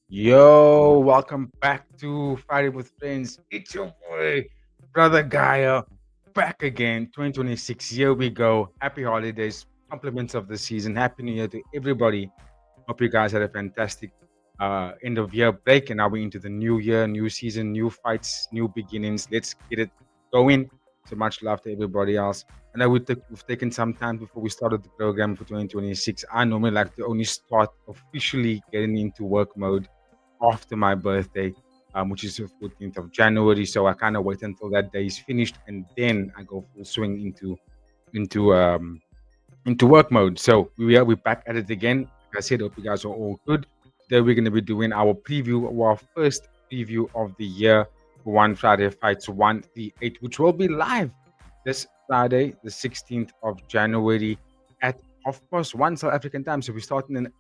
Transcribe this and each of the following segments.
Yo, welcome back to Friday with Friends. It's your boy, Brother Gaia, back again. 2026, here we go. Happy holidays, compliments of the season. Happy New Year to everybody. Hope you guys had a fantastic end of year break, and now we're into the new year, new season, new fights, new beginnings. Let's get it going. So much love to everybody else. And I would we've taken some time before we started the program for 2026. I normally like to only start officially getting into work mode after my birthday, which is the 14th of January. So I kind of wait until that day is finished, and then I go full swing into um, into work mode. So we're back at it again. Like I said, hope you guys are all good. Today we're going to be doing our preview, our first preview of the year for One Friday Fights 138, which will be live this Friday, the 16th of January at 1:30 South African time. So we're starting an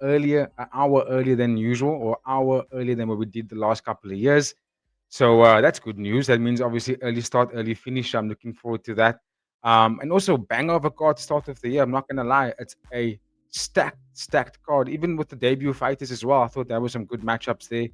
hour earlier than usual, or hour earlier than what we did the last couple of years. So that's good news. That means obviously early start, early finish. I'm looking forward to that. And also bang of a card start of the year. I'm not gonna lie, it's a stacked card. Even with the debut fighters as well. I thought there were some good matchups there.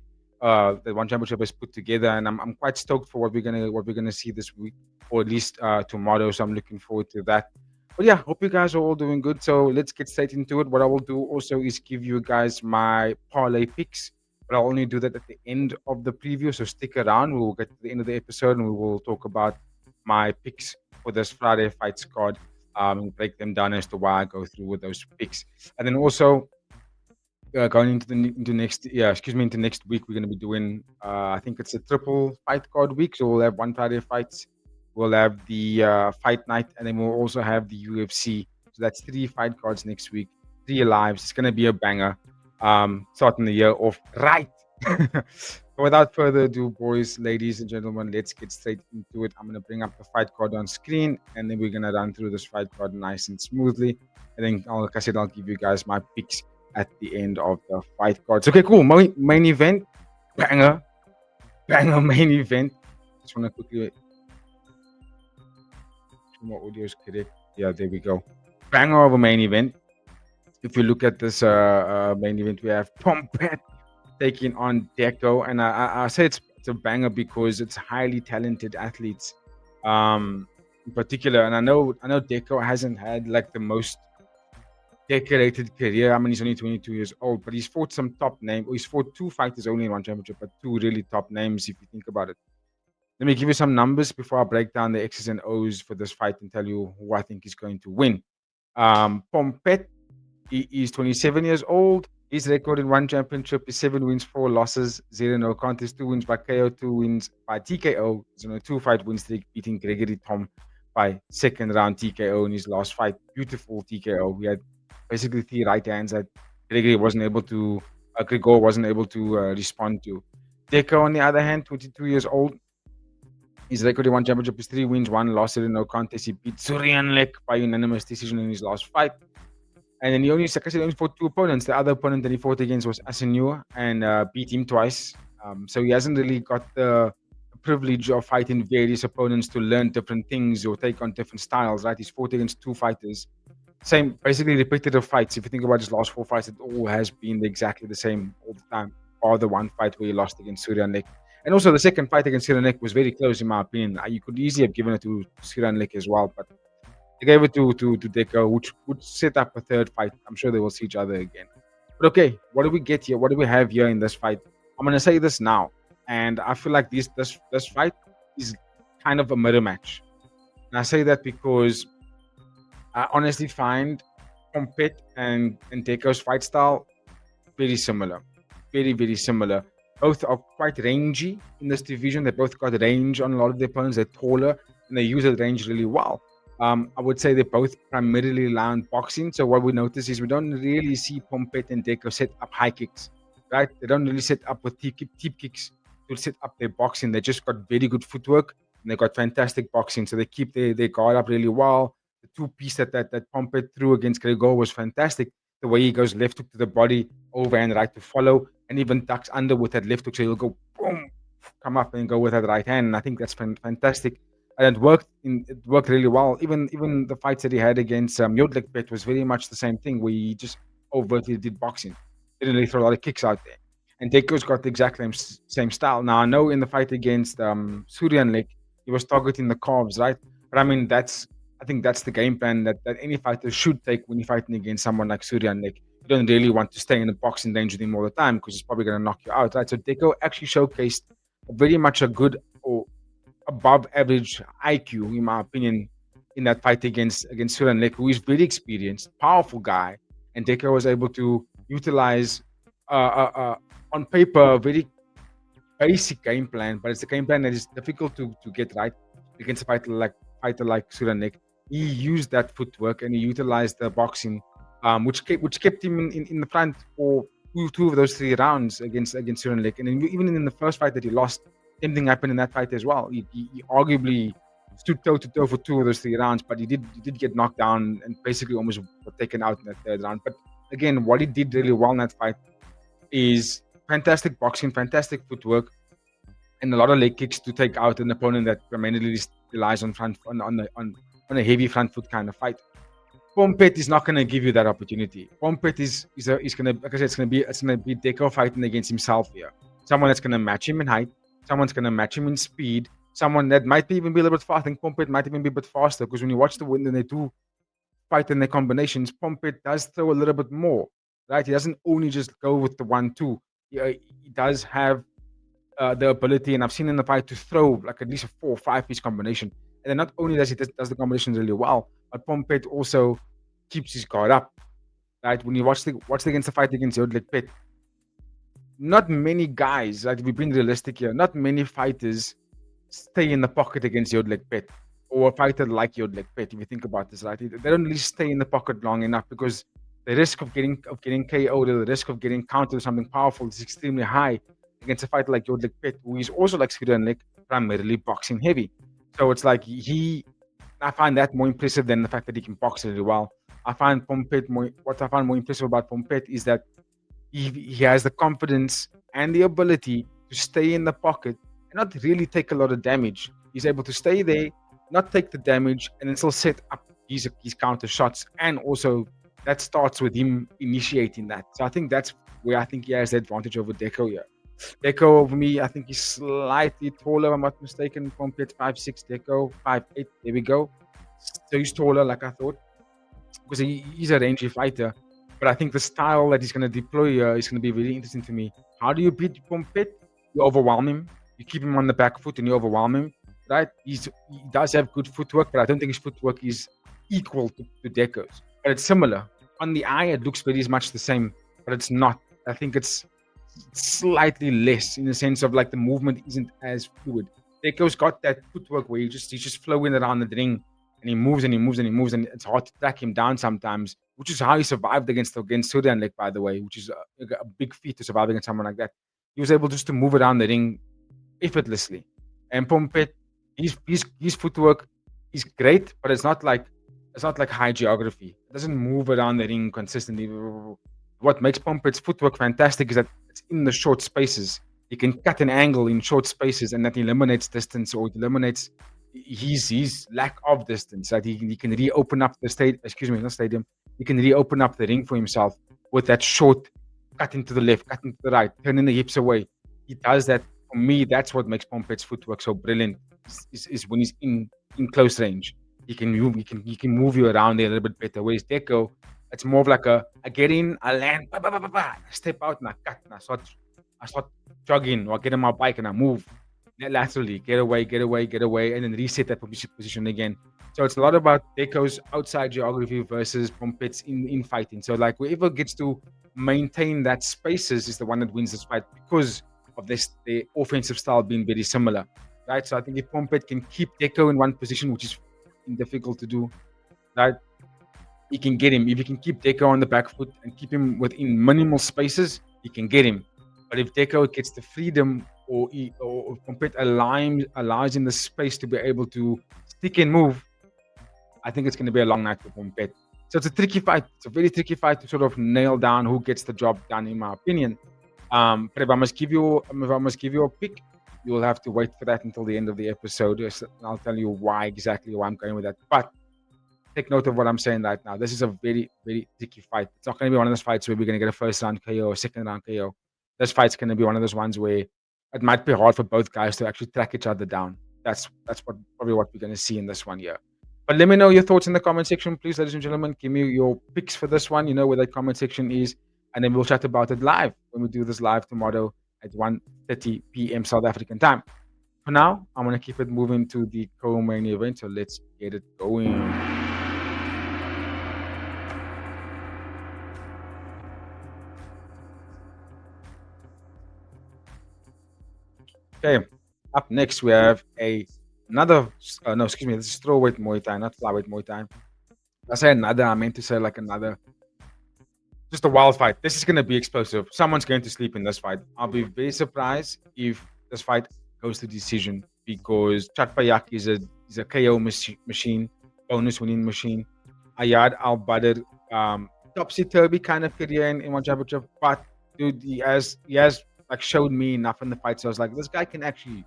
The one championship was put together, and I'm quite stoked for what we're gonna see this week, or at least tomorrow. So I'm looking forward to that. But yeah, hope you guys are all doing good. So let's get straight into it. What I will do also is give you guys my parlay picks, but I'll only do that at the end of the preview. So stick around. We will get to the end of the episode and we will talk about my picks for this Friday Fights card, and break them down as to why I go through with those picks. And then also going into next week, we're going to be doing, I think it's a triple fight card week. So we'll have one Friday Fights, we'll have the fight night, and then we'll also have the UFC. So that's three fight cards next week, three lives. It's going to be a banger. Starting the year off right. But without further ado, boys, ladies, and gentlemen, let's get straight into it. I'm going to bring up the fight card on screen, and then we're going to run through this fight card nice and smoothly. And then, like I said, I'll give you guys my picks at the end of the fight cards. Okay, cool. Main event, banger main event. Just want to quickly my audio is correct. Yeah, there we go. Banger of a main event. If you look at this main event, we have Pompet taking on Decho, and I say it's a banger because it's highly talented athletes, in particular. And I know Decho hasn't had like the most decorated career. I mean, he's only 22 years old, but he's fought some top name. He's fought two fighters only in one championship, but two really top names if you think about it. Let me give you some numbers before I break down the X's and O's for this fight and tell you who I think is going to win. Pompet, he is 27 years old. His record in one championship is 7 wins, 4 losses, 0 no contest, 2 wins by KO, 2 wins by TKO. He's on a 2-fight win streak, beating Gregory Tom by second round TKO in his last fight. Beautiful TKO. We had basically 3 right hands that Gregor wasn't able to respond to. Deco, on the other hand, 22 years old. His record in one championship is 3 wins, 1 loss, in no contest. He beat Surianlek by unanimous decision in his last fight. And then he only fought 2 opponents. The other opponent that he fought against was Asenua and beat him twice. So he hasn't really got the privilege of fighting various opponents to learn different things or take on different styles, right? He's fought against 2 fighters. Same, basically repetitive fights. If you think about his last 4 fights, it all has been exactly the same all the time. Or the one fight where he lost against Surianlek. And also the second fight against Surianlek was very close in my opinion. You could easily have given it to Surianlek as well, but they gave it to Deco, which would set up a third fight. I'm sure they will see each other again. But okay, what do we get here? What do we have here in this fight? I'm gonna say this now, and I feel like this fight is kind of a mirror match. And I say that because I honestly find Pompet and Deco's fight style very similar. Very, very similar. Both are quite rangy in this division. They both got range on a lot of their opponents. They're taller and they use that range really well. I would say they both primarily rely on boxing. So what we notice is we don't really see Pompet and Deco set up high kicks, right? They don't really set up with deep kicks to set up their boxing. They just got very good footwork and they got fantastic boxing. So they keep their guard up really well. The 2-piece that Pompet threw against Gregor was fantastic. The way he goes left hook to the body, over and right to follow, and even ducks under with that left hook. So he'll go boom, come up and go with that right hand. And I think that's fantastic. and it worked really well. Even the fights that he had against Yodlek Pet was very much the same thing, where he just overtly did boxing, didn't really throw a lot of kicks out there. And Deko's got the exact same style. Now I know in the fight against Suryan Lake, he was targeting the calves, right? But I mean I think that's the game plan that any fighter should take when you're fighting against someone like Suryan Lake. You don't really want to stay in the boxing range with him all the time because he's probably going to knock you out, right? So Deko actually showcased very much a good or above average IQ, in my opinion, in that fight against Suran Lake, who is very experienced, powerful guy, and Decker was able to utilize on paper a very basic game plan, but it's a game plan that is difficult to get right against a fighter like Suranek. He used that footwork and he utilized the boxing, which kept him in the front for two of those 3 rounds against Suranek. And then even in the first fight that he lost, same thing happened in that fight as well. He arguably stood toe to toe for 2 of those 3 rounds, but he did get knocked down and basically almost got taken out in that third round. But again, what he did really well in that fight is fantastic boxing, fantastic footwork, and a lot of leg kicks to take out an opponent that primarily relies on front on a heavy front foot kind of fight. Pompet is not going to give you that opportunity. Pompet is going to, like I said, it's going to be Deco fighting against himself here. Someone that's going to match him in height. Someone's going to match him in speed. Someone that might even be a little bit fast. I think Pompet might even be a bit faster because when you watch the when they do fight in their combinations, Pompet does throw a little bit more, right? He doesn't only just go with the 1-2. He does have the ability, and I've seen in the fight, to throw like at least a 4 or 5 piece combination. And then not only does the combinations really well, but Pompet also keeps his guard up. Right? When you watch against the fight against Yodlek Pet, not many guys, like if we're being realistic here, not many fighters stay in the pocket against Yodlek Pet or a fighter like Yodlek Pet. If you think about this, right? They don't really stay in the pocket long enough because the risk of getting KO'd or the risk of getting countered with something powerful is extremely high against a fighter like Yodlek Pet, who is also like Skiranlik, primarily boxing heavy. So it's like I find that more impressive than the fact that he can box really well. What I find more impressive about Pompet is that he has the confidence and the ability to stay in the pocket and not really take a lot of damage. He's able to stay there, not take the damage, and then still set up his counter shots. And also, that starts with him initiating that. So I think that's where I think he has the advantage over Deco here. Deco over me, I think he's slightly taller, if I'm not mistaken. Pompet 5'6", Deco 5'8". There we go. So he's taller, like I thought, because he's a rangy fighter. But I think the style that he's going to deploy here is going to be really interesting to me. How do you beat Pompet? You overwhelm him. You keep him on the back foot and you overwhelm him, right? He does have good footwork, but I don't think his footwork is equal to Deco's. But it's similar. On the eye, it looks very much the same, but it's not. I think it's slightly less in the sense of like the movement isn't as fluid. Deco's got that footwork where he's just flowing around the ring and he moves and he moves and he moves, and it's hard to track him down sometimes, which is how he survived against Suryan Lake, by the way, which is a big feat to survive against someone like that. He was able just to move around the ring effortlessly. And Pompet, his footwork is great, but it's not like high geography. It doesn't move around the ring consistently. What makes Pompet's footwork fantastic is that it's in the short spaces. He can cut an angle in short spaces, and that eliminates distance, or it eliminates his lack of distance. That he can reopen up the stadium. He can reopen up the ring for himself with that short cut into the left, cut into the right, turning the hips away. He does that. For me, that's what makes Pompet's footwork so brilliant. Is when he's in close range. He can move you around there a little bit better. Whereas Deco, it's more of like a get in, I land, I step out, and I cut, and I start jogging, or I get on my bike and I move laterally, get away, and then reset that position again. So it's a lot about Deco's outside geography versus Pompet's in fighting. So like whoever gets to maintain that spaces is the one that wins this fight because of the offensive style being very similar, right? So I think if Pompet can keep Deco in one position, which is difficult to do, right? He can get him. If he can keep Deco on the back foot and keep him within minimal spaces, he can get him. But if Deco gets the freedom or Pompet allows him the space to be able to stick and move, I think it's going to be a long night for Pompet. So it's a tricky fight. It's a very tricky fight to sort of nail down who gets the job done, in my opinion. But if I must give you a pick, you'll have to wait for that until the end of the episode. And I'll tell you why I'm going with that. But take note of what I'm saying right now. This is a very, very tricky fight. It's not going to be one of those fights where we're going to get a first round KO or second round KO. This fight's going to be one of those ones where it might be hard for both guys to actually track each other down. That's probably what we're going to see in this one here. But let me know your thoughts in the comment section, please, ladies and gentlemen. Give me your picks for this one. You know where that comment section is, and then we'll chat about it live when we do this live tomorrow at 1:30 p.m. South African time. For now, I'm going to keep it moving to the co-main event, so let's get it going. Okay, up next we have another. No, excuse me. This is strawweight Muay Thai, not flyweight Muay Thai. I say another. I meant to say like another. Just a wild fight. This is going to be explosive. Someone's going to sleep in this fight. I'll be very surprised if this fight goes to decision because Chat Payak is a KO machine, bonus winning machine. Ayad Al Badr, topsy turvy kind of career in one championship, but dude, he has like showed me enough in the fight. So I was like, this guy can actually,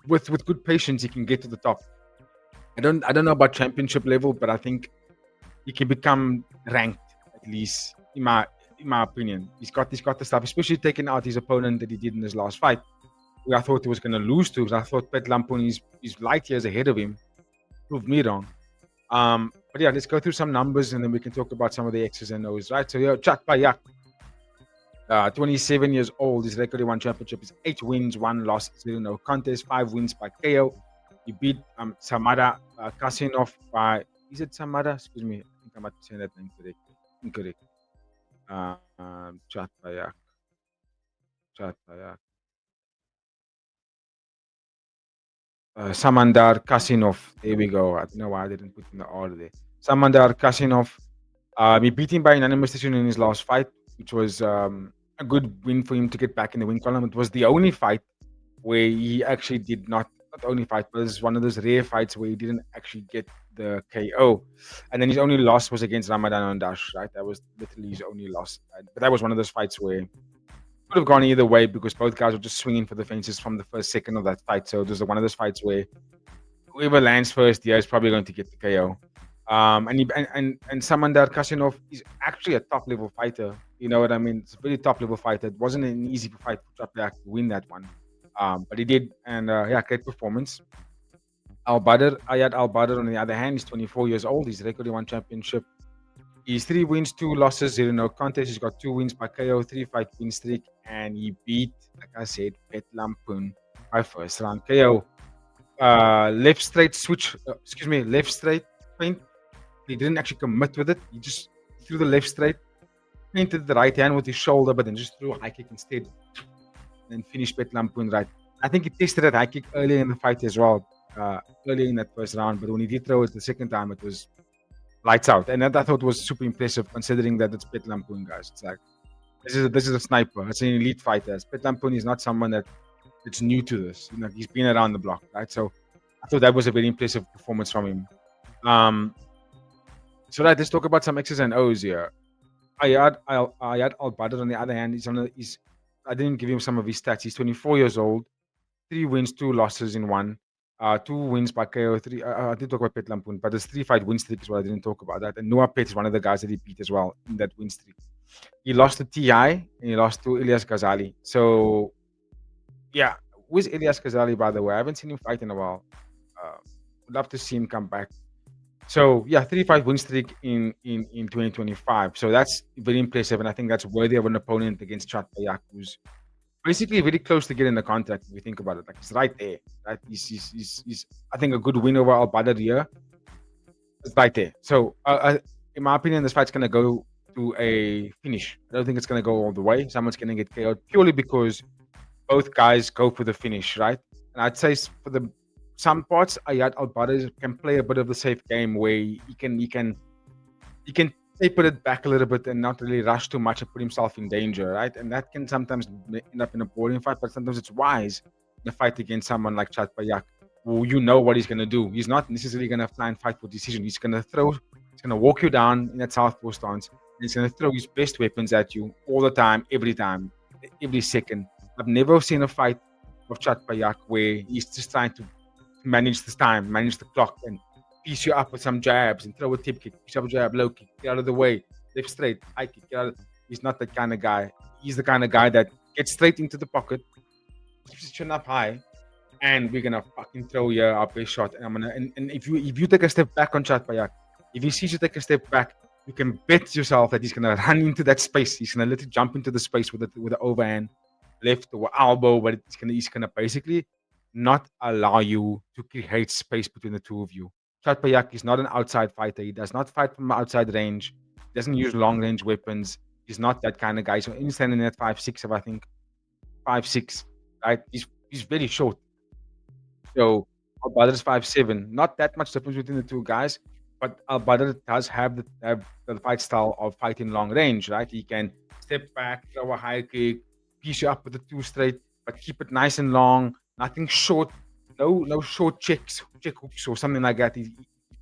with good patience, he can get to the top. I don't know about championship level, but I think he can become ranked at least in my opinion. He's got the stuff, especially taking out his opponent that he did in his last fight, who I thought he was going to lose to. Because I thought Pet Lumpinee is light years ahead of him. Proved me wrong. But yeah, let's go through some numbers and then we can talk about some of the X's and O's, right? So yeah, Chat Payak. 27 years old. His record in one championship is 8 wins, 1 loss, 0 no contest, 5 wins by KO. He beat Samara Kasinov by. Is it Samara? Excuse me. I think I might be saying that name incorrect. Chat Payak. Samandar Kasinov. There we go. I don't know why I didn't put in the order there. Samandar Kasinov. He beat him by unanimous decision in his last fight, which was a good win for him to get back in the win column. It was the only fight where he actually did not only fight, but it's one of those rare fights where he didn't actually get the KO. And then his only loss was against Ramadan Ondash, right? That was literally his only loss. Right? But that was one of those fights where it could have gone either way because both guys were just swinging for the fences from the first second of that fight. So it was one of those fights where whoever lands first, yeah, is probably going to get the KO. And Samandar Kasinov is actually a top level fighter. You know what I mean? It's a very top level fighter. It wasn't an easy fight for Chapiak to win that one. But he did, and yeah, great performance. Ayad Al Badr, on the other hand, is 24 years old. He's record in one championship. He's 3 wins, 2 losses, 0 no contest. He's got 2 wins by KO, 3-fight win streak, and he beat, like I said, Pet Lumpinee by first round KO. Left straight feint. He didn't actually commit with it. He just threw the left straight, painted the right hand with his shoulder, but then just threw a high kick instead. And finished Pet Lumpinee right. I think he tested that high kick earlier in the fight as well, earlier in that first round. But when he did throw it the second time, it was lights out. And that I thought was super impressive considering that it's Pet Lumpinee, guys. It's like, this is a sniper. It's an elite fighter. Pet Lumpinee is not someone that's new to this. You know, he's been around the block, right? So I thought that was a very impressive performance from him. So let's talk about some X's and O's here. Ayad Al Badr, on the other hand, I didn't give him some of his stats. He's 24 years old, 3 wins, 2 losses in one. 2 wins by KO. 3. I did talk about Pet Lumpinee, but his 3-fight win streak is what I didn't talk about that. And Noah Pet is one of the guys that he beat as well in that win streak. He lost to TI and he lost to Elias Ghazali. So yeah, who's Elias Ghazali, by the way? I haven't seen him fight in a while. Would love to see him come back. So yeah, 3-fight win streak in 2025. So that's very impressive, and I think that's worthy of an opponent against Chat Payak, who's basically very close to getting the contract. If we think about it, like he's right there. Right, he's I think a good win over Al Badr here. It's right there. So in my opinion, this fight's gonna go to a finish. I don't think it's gonna go all the way. Someone's gonna get KO'd purely because both guys go for the finish, right? And I'd say for the some parts, Ayad Al Badr can play a bit of the safe game where he can taper it back a little bit and not really rush too much and put himself in danger, right? And that can sometimes end up in a boring fight, but sometimes it's wise in a fight against someone like Chat Payak, who you know what he's going to do. He's not necessarily going to fly and fight for decision. He's going to walk you down in that southpaw stance, and he's going to throw his best weapons at you all the time, every second. I've never seen a fight of Chat Payak, where he's just trying to manage this time, manage the clock, and piece you up with some jabs and throw a tip kick, piece up a jab, low kick, get out of the way, left straight, high kick, get out of. He's not that kind of guy. He's the kind of guy that gets straight into the pocket, keeps his chin up high, and we're gonna fucking throw you our best shot. And I'm gonna and if you take a step back on Chat Payak, if he sees you take a step back, you can bet yourself that he's gonna run into that space. He's gonna literally jump into the space with the overhand, left or elbow, but he's gonna basically not allow you to create space between the two of you. Chat Payak is not an outside fighter. He does not fight from outside range. He doesn't use long range weapons. He's not that kind of guy. So he's standing at 5'6", I think 5'6", right? He's very short. So Al-Badr is 5'7". Not that much difference between the two guys, but Al-Badr does have the fight style of fighting long range, right? He can step back, throw a high kick, piece you up with the two straight, but keep it nice and long. Nothing short, no short check hooks or something like that. He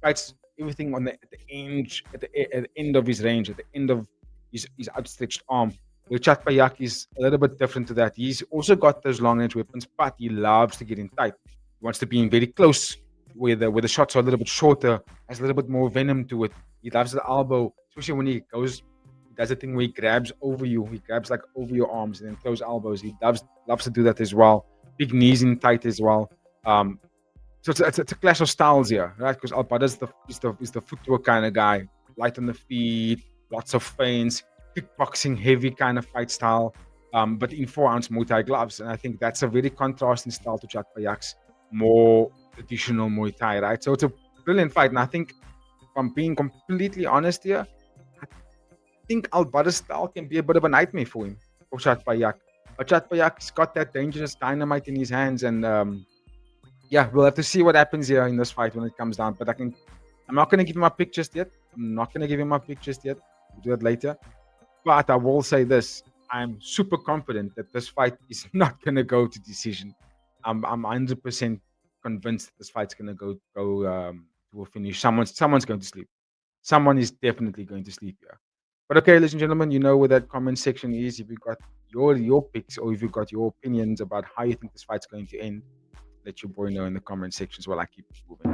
fights everything on at the end of his range, at the end of his outstretched arm. Where Chat Payak is a little bit different to that. He's also got those long range weapons, but he loves to get in tight. He wants to be in very close, where the shots are a little bit shorter, has a little bit more venom to it. He loves the elbow, especially when he does the thing where he grabs over you. He grabs like over your arms and then throws elbows. He loves to do that as well. Big knees in tight as well. So it's a clash of styles here, right? Because Al-Badr is the footwork kind of guy, light on the feet, lots of feints, kickboxing heavy kind of fight style, but in 4-ounce Muay Thai gloves. And I think that's a very contrasting style to Chat Payak's more traditional Muay Thai, right? So it's a brilliant fight. And I think, if I'm being completely honest here, I think Al-Badr's style can be a bit of a nightmare for him, for Chat Payak. But Chat Payak's got that dangerous dynamite in his hands. And yeah, we'll have to see what happens here in this fight when it comes down. But I'm not going to give him my pick just yet. We'll do that later. But I will say this: I'm super confident that this fight is not going to go to decision. I'm 100% convinced that this fight's going to go to a finish. Someone's going to sleep. Someone is definitely going to sleep here. But okay, ladies and gentlemen, you know where that comment section is. If you got your picks or if you got your opinions about how you think this fight's going to end, let your boy know in the comment sections while I keep moving.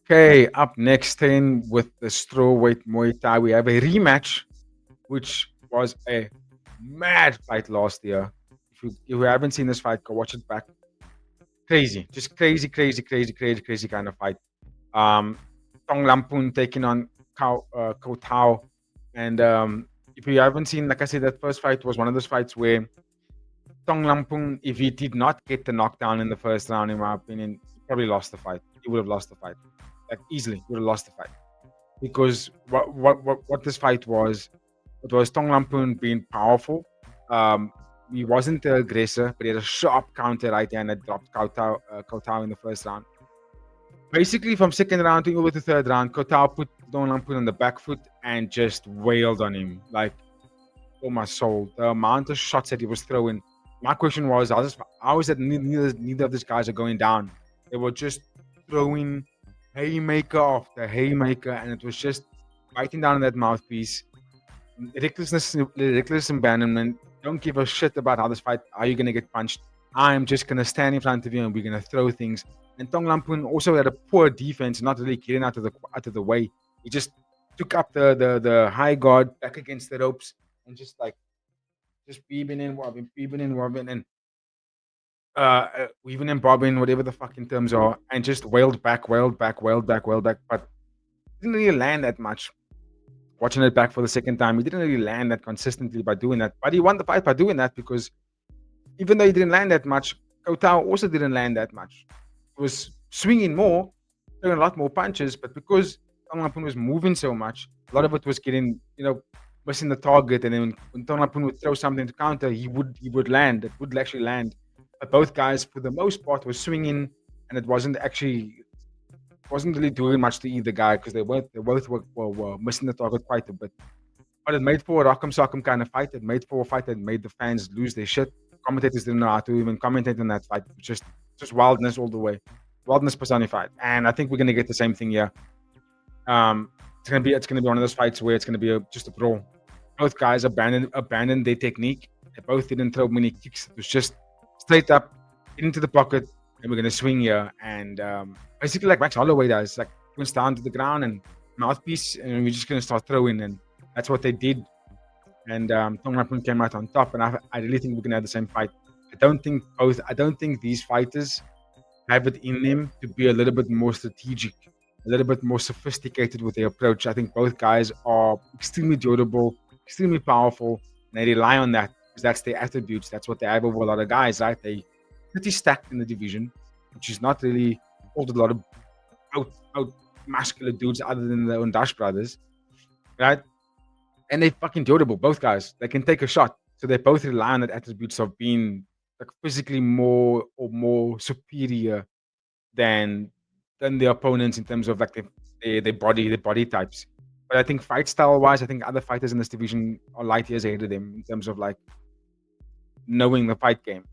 Okay, up next then with the strawweight Muay Thai, we have a rematch, which was a mad fight last year. If you haven't seen this fight, go watch it back. Crazy, just crazy kind of fight. Tong Lampun taking on Ko Tao. And if you haven't seen, like I said, that first fight was one of those fights where Tong Lampung, if he did not get the knockdown in the first round, in my opinion, he probably lost the fight. He would have lost the fight. Like easily, would have lost the fight. Because what this fight was, it was Tong Lampun being powerful. He wasn't the aggressor, but he had a sharp counter right hand that dropped Ko Tao in the first round. Basically, from second round to over the third round, Ko Tao put Tong Lampun on the back foot and just wailed on him. Like, oh my soul, the amount of shots that he was throwing. My question was, how is that neither of these guys are going down? They were just throwing haymaker after haymaker, and it was just biting down on that mouthpiece. Reckless abandonment. Don't give a shit about how you're going to get punched. I'm just going to stand in front of you and we're going to throw things. And Tong Lampun also had a poor defense, not really getting out of the way. He just took up the high guard back against the ropes and just weaving in, wobbing, and weaving and bobbing, whatever the fucking terms are, and just wailed back, but didn't really land that much. Watching it back for the second time, he didn't really land that consistently by doing that. But he won the fight by doing that because even though he didn't land that much, Ko Tao also didn't land that much. He was swinging more, throwing a lot more punches, but because Tong Lampun was moving so much, a lot of it was getting, missing the target. And then when Tong Lampun would throw something to counter, he would land. It would actually land. But both guys, for the most part, were swinging, and it wasn't really doing much to either guy because they both were missing the target quite a bit. But it made for a rock'em sock'em kind of fight. It made for a fight that made the fans lose their shit. Commentators didn't know how to even commentate on that fight. It was just wildness all the way. wildness personified, and I think we're gonna get the same thing here. It's gonna be one of those fights where it's gonna be just a brawl. Both guys abandoned their technique. They both didn't throw many kicks. It was just straight up into the pocket, and we're gonna swing here. And basically, like Max Holloway does, like goes down to the ground and mouthpiece, and we're just gonna start throwing. And that's what they did. And Tong Rapun came out on top. And I really think we're gonna have the same fight. I don't think these fighters have it in them to be a little bit more strategic, a little bit more sophisticated with their approach. I think both guys are extremely durable, extremely powerful, and they rely on that because that's their attributes. That's what they have over a lot of guys, right? They pretty stacked in the division, which is not really all a lot of out muscular dudes other than the Undash brothers, right? And they fucking durable, both guys. They can take a shot. So they both rely on the attributes of being like physically more superior than the opponents in terms of like their body types. But I think fight style wise, I think other fighters in this division are light years ahead of them in terms of like knowing the fight game.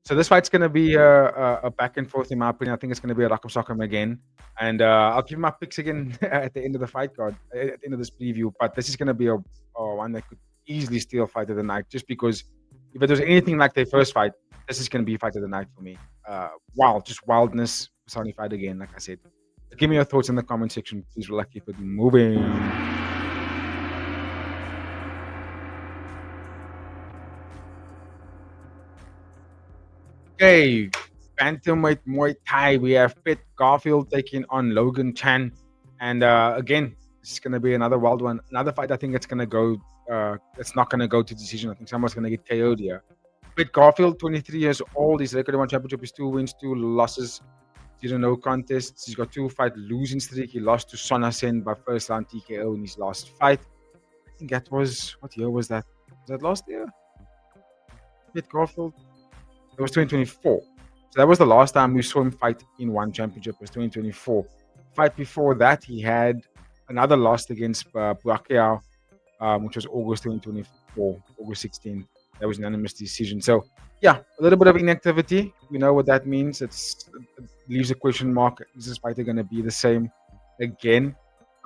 So this fight's going to be a back and forth in my opinion. I think it's going to be a rock'em sock'em again, and I'll give my picks again at the end of the fight card, at the end of this preview. But this is going to be a one that could easily steal fight of the night, just because if it was anything like their first fight, this is going to be fight of the night for me. Just wildness personified again, like I said. But give me your thoughts in the comment section. Please, we'll keep it moving. Okay, bantamweight Muay Thai. We have Pitt Garfield taking on Logan Chan, and again, this is gonna be another wild one. Another fight. I think it's gonna go. It's not gonna go to decision. I think someone's gonna get KO'd here. Pitt Garfield, 23 years old. His record in one championship is 2 wins, 2 losses, 0 no contests. He's got 2 fight losing streak. He lost to Sonasen by first round TKO in his last fight. I think that was what year was that? Was that last year? Pitt Garfield. It was 2024. So that was the last time we saw him fight in one championship. It was 2024. Fight before that, he had another loss against Pacquiao, which was August 2024, August 16th. That was an unanimous decision. So, yeah, a little bit of inactivity. We know what that means. It leaves a question mark. Is this fighter going to be the same again?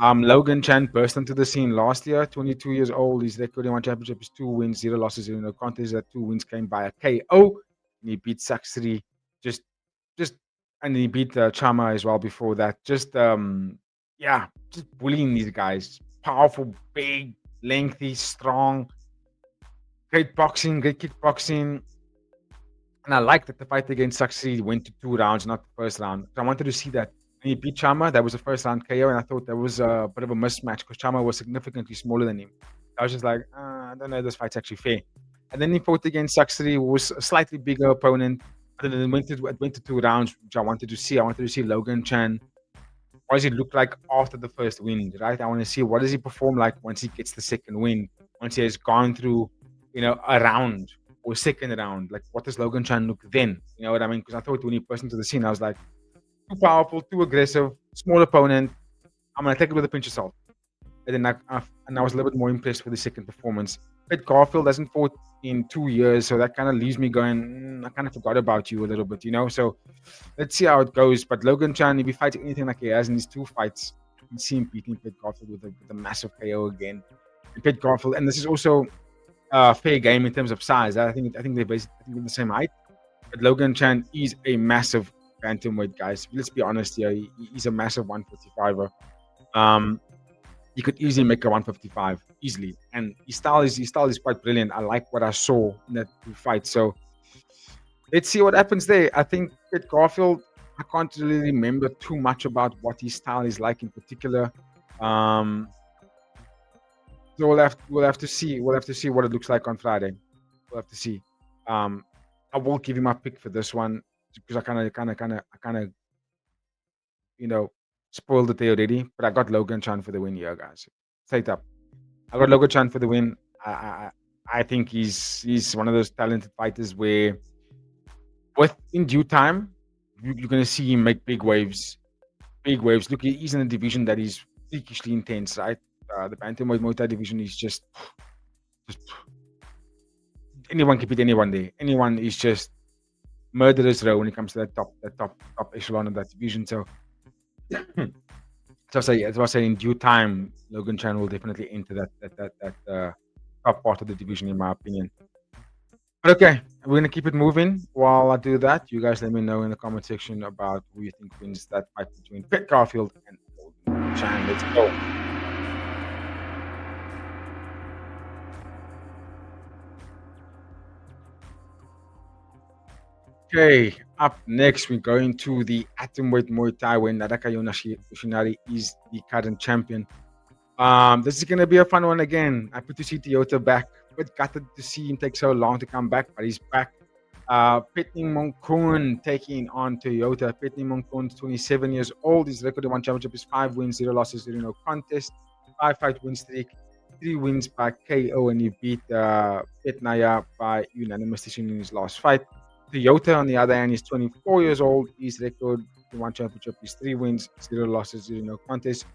Logan Chan burst into the scene last year, 22 years old. His record in one championship is 2 wins, 0 losses, 0 no contests. That 2 wins came by a KO. And he beat Saxri, just, and he beat Chama as well before that. Just bullying these guys. Powerful, big, lengthy, strong, great boxing, great kickboxing. And I like that the fight against Saxri went to 2 rounds, not the first round. So I wanted to see that. When he beat Chama, that was the first round KO, and I thought that was a bit of a mismatch because Chama was significantly smaller than him. I was just like, I don't know if this fight's actually fair. And then he fought against Saxri, who was a slightly bigger opponent. And then it went to 2 rounds, which I wanted to see. I wanted to see Logan Chan. What does he look like after the first win, right? I want to see what does he perform like once he gets the second win, once he has gone through, a round or second round. Like, what does Logan Chan look then? You know what I mean? Because I thought when he burst into the scene, I was like, too powerful, too aggressive, small opponent. I'm going to take it with a pinch of salt. And then I was a little bit more impressed with the second performance. Pitt Garfield hasn't fought in 2 years, so that kind of leaves me going, I kind of forgot about you a little bit, So let's see how it goes. But Logan Chan, if he fights anything like he has in these 2 fights, you can see him beating Pitt Garfield with a massive KO again. And Pitt Garfield, and this is also a fair game in terms of size. I think they're basically the same height. But Logan Chan is a massive bantamweight, guys. Let's be honest here. He's a massive 155er. He could easily make a 155 easily, and his style is quite brilliant. I like what I saw in that 2 fight. So let's see what happens there. I think Pitt Garfield, I can't really remember too much about what his style is like in particular. So we'll have to see. We'll have to see what it looks like on Friday. We'll have to see. I will give you my pick for this one because I kind of spoiled it there already. But I got Logan Chan for the win here, guys. Straight up, I got Logan Chan for the win. I think he's one of those talented fighters where, in due time, you're gonna see him make big waves. Big waves. Look, he's in a division that is freakishly intense, right? The bantamweight Muay Thai division is just anyone can beat anyone there. Anyone is just murderous row when it comes to that top echelon of that division. So, so I say in due time, Logan Chan will definitely enter that top part of the division, in my opinion. But okay, we're gonna keep it moving. While I do that, you guys let me know in the comment section about who you think wins that fight between Pet Garfield and Logan Chan. Let's go. Okay, up next we're going to the atomweight Muay Thai where Nadaka Yoshinari is the current champion. This is gonna be a fun one again. Happy to see Toyota back, but gutted to see him take so long to come back, but he's back. Pitney Monkun taking on Toyota. Pitney Monkun, 27 years old. His record in one championship is 5 wins, 0 losses, 0 no contest, 5 fight win streak, 3 wins by KO, and he beat Petnaya by unanimous decision in his last fight. Toyota, on the other hand, is 24 years old. His record in one championship is 3 wins, 0 losses, 0 no contest,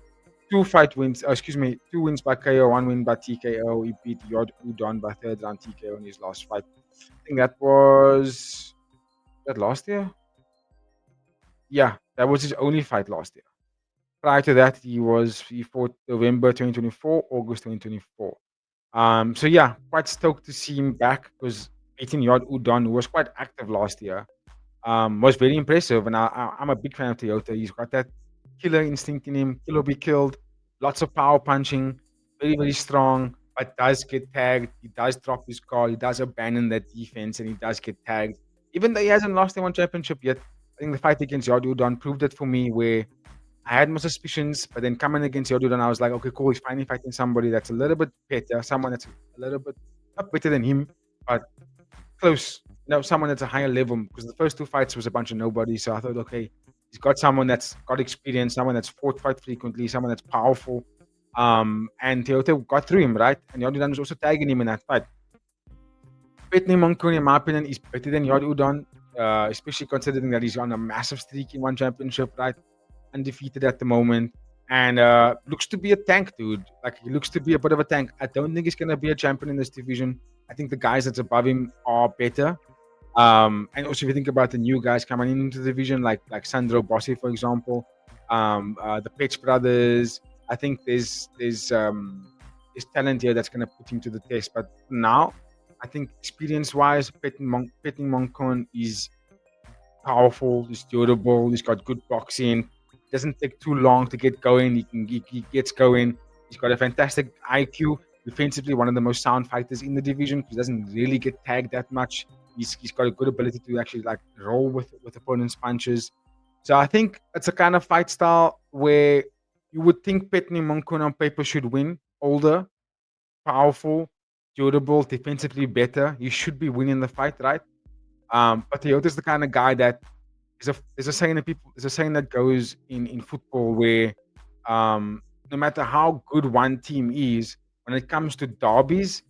2 wins. Excuse me, 2 wins by KO, 1 win by TKO. He beat Yod Udon by third round TKO in his last fight. I think that was that last year. Yeah, that was his only fight last year. Prior to that, he fought November 2024, August 2024. So yeah, quite stoked to see him back because beating Yod Udon, who was quite active last year, was very impressive. And I'm a big fan of Toyota. He's got that killer instinct in him, kill or be killed, lots of power punching, very, very strong, but does get tagged. He does drop his guard, he does abandon that defense, and he does get tagged. Even though he hasn't lost in one championship yet, I think the fight against Yodudon proved it for me where I had my suspicions, but then coming against Yodudon, I was like, okay, cool, he's finally fighting somebody that's a little bit better, someone that's a little bit not better than him, but close. Someone that's a higher level because the first 2 fights was a bunch of nobody. So I thought, okay, he's got someone that's got experience, someone that's fought quite frequently, someone that's powerful. And Toyota got through him, right? And Yodudon was also tagging him in that fight. Pitney Monkun, in my opinion, is better than Yodudon, especially considering that he's on a massive streak in one championship, right? Undefeated at the moment. And looks to be a tank, dude. Like, he looks to be a bit of a tank. I don't think he's going to be a champion in this division. I think the guys that's above him are better. And also, if you think about the new guys coming into the division, like Sandro Bossi, for example, the Pitch brothers, I think there's talent here that's going to put him to the test. But now, I think experience-wise, Petting Monkon is powerful, he's durable, he's got good boxing. Doesn't take too long to get going. He gets going. He's got a fantastic IQ. Defensively, one of the most sound fighters in the division because he doesn't really get tagged that much. He's got a good ability to actually like roll with opponents' punches. So I think it's a kind of fight style where you would think Petni Monkun on paper should win. Older, powerful, durable, defensively better. He should be winning the fight, right? But Toyota's the kind of guy that there's a saying that goes in football where no matter how good one team is, when it comes to derbies,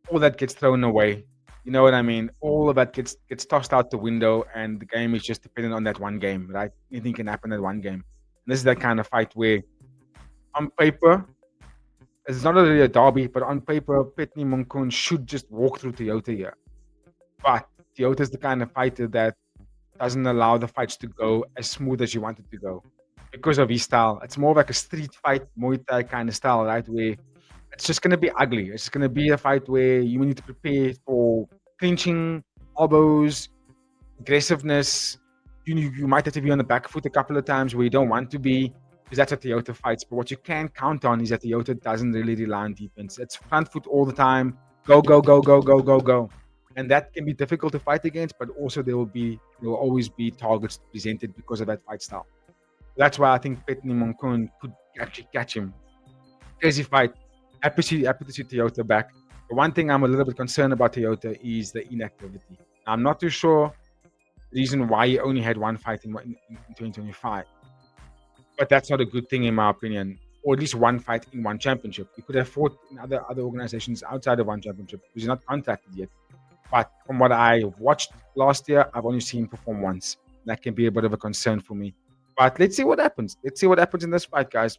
all that gets thrown away. You know what I mean? All of that gets tossed out the window, and the game is just dependent on that one game, right? Anything can happen at one game. And this is that kind of fight where, on paper, it's not really a derby, but on paper, Petni Monkun should just walk through Toyota here. But Toyota is the kind of fighter that doesn't allow the fights to go as smooth as you want it to go because of his style. It's more like a street fight, Muay Thai kind of style, right? Where it's just going to be ugly. It's just going to be a fight where you need to prepare for clinching, elbows, aggressiveness. You might have to be on the back foot a couple of times where you don't want to be because that's what Toyota fights. But what you can count on is that Toyota doesn't really rely on defense. It's front foot all the time. Go, go, go, go, go, go, go. And that can be difficult to fight against, but also there will always be targets presented because of that fight style. That's why I think Petni Monkun could actually catch him. Crazy fight. Happy to see Toyota back. The one thing I'm a little bit concerned about Toyota is the inactivity. I'm not too sure the reason why he only had one fight in 2025. But that's not a good thing in my opinion. Or at least one fight in one championship. He could have fought in other organizations outside of one championship because he's not contracted yet. But from what I watched last year, I've only seen him perform once. That can be a bit of a concern for me. But let's see what happens. Let's see what happens in this fight, guys.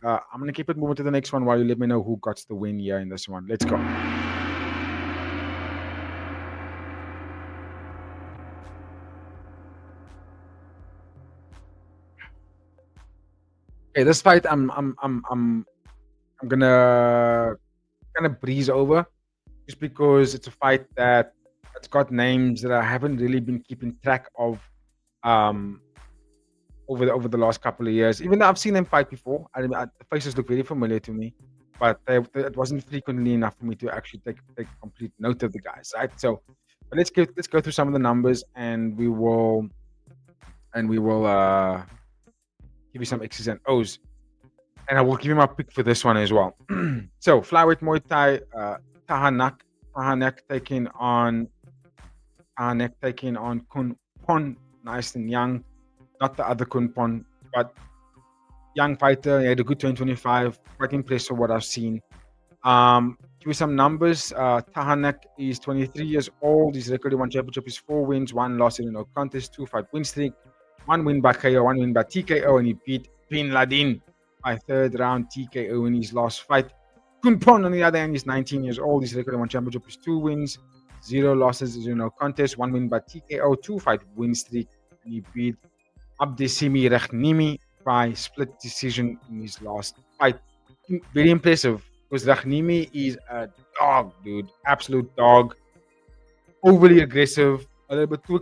I'm going to keep it moving to the next one while you let me know who got the win here in this one. Let's go. Okay, this fight I'm gonna kind of breeze over just because it's a fight that's got names that I haven't really been keeping track of um over the last couple of years. Even though I've seen them fight before, the faces look very familiar to me, but it wasn't frequently enough for me to actually take complete note of the guys, right? So, but let's go through some of the numbers, and we will give you some X's and O's, and I will give you my pick for this one as well. So, flyweight Muay Thai, Tahanak, Tahanak taking on Kun Pon, nice and young, not the other Kun Pon, but young fighter. He had a good 2025. Quite impressed with what I've seen. Give you some numbers. Tahanak is 23 years old. His record in one championship is 4 wins, 1 loss in no contest, 2 fight win streak, 1 win by KO, 1 win by TKO, and he beat Bin Laden by third round TKO in his last fight. Kunpon, on the other hand, is 19 years old. His record in one championship is 2 wins, 0 losses, no contest, 1 win by TKO, 2 fight win streak, and he beat Abdesimi Rakhnimi by split decision in his last fight. Very impressive because Rakhnimi is a dog, dude. Absolute dog. Overly aggressive. A little bit too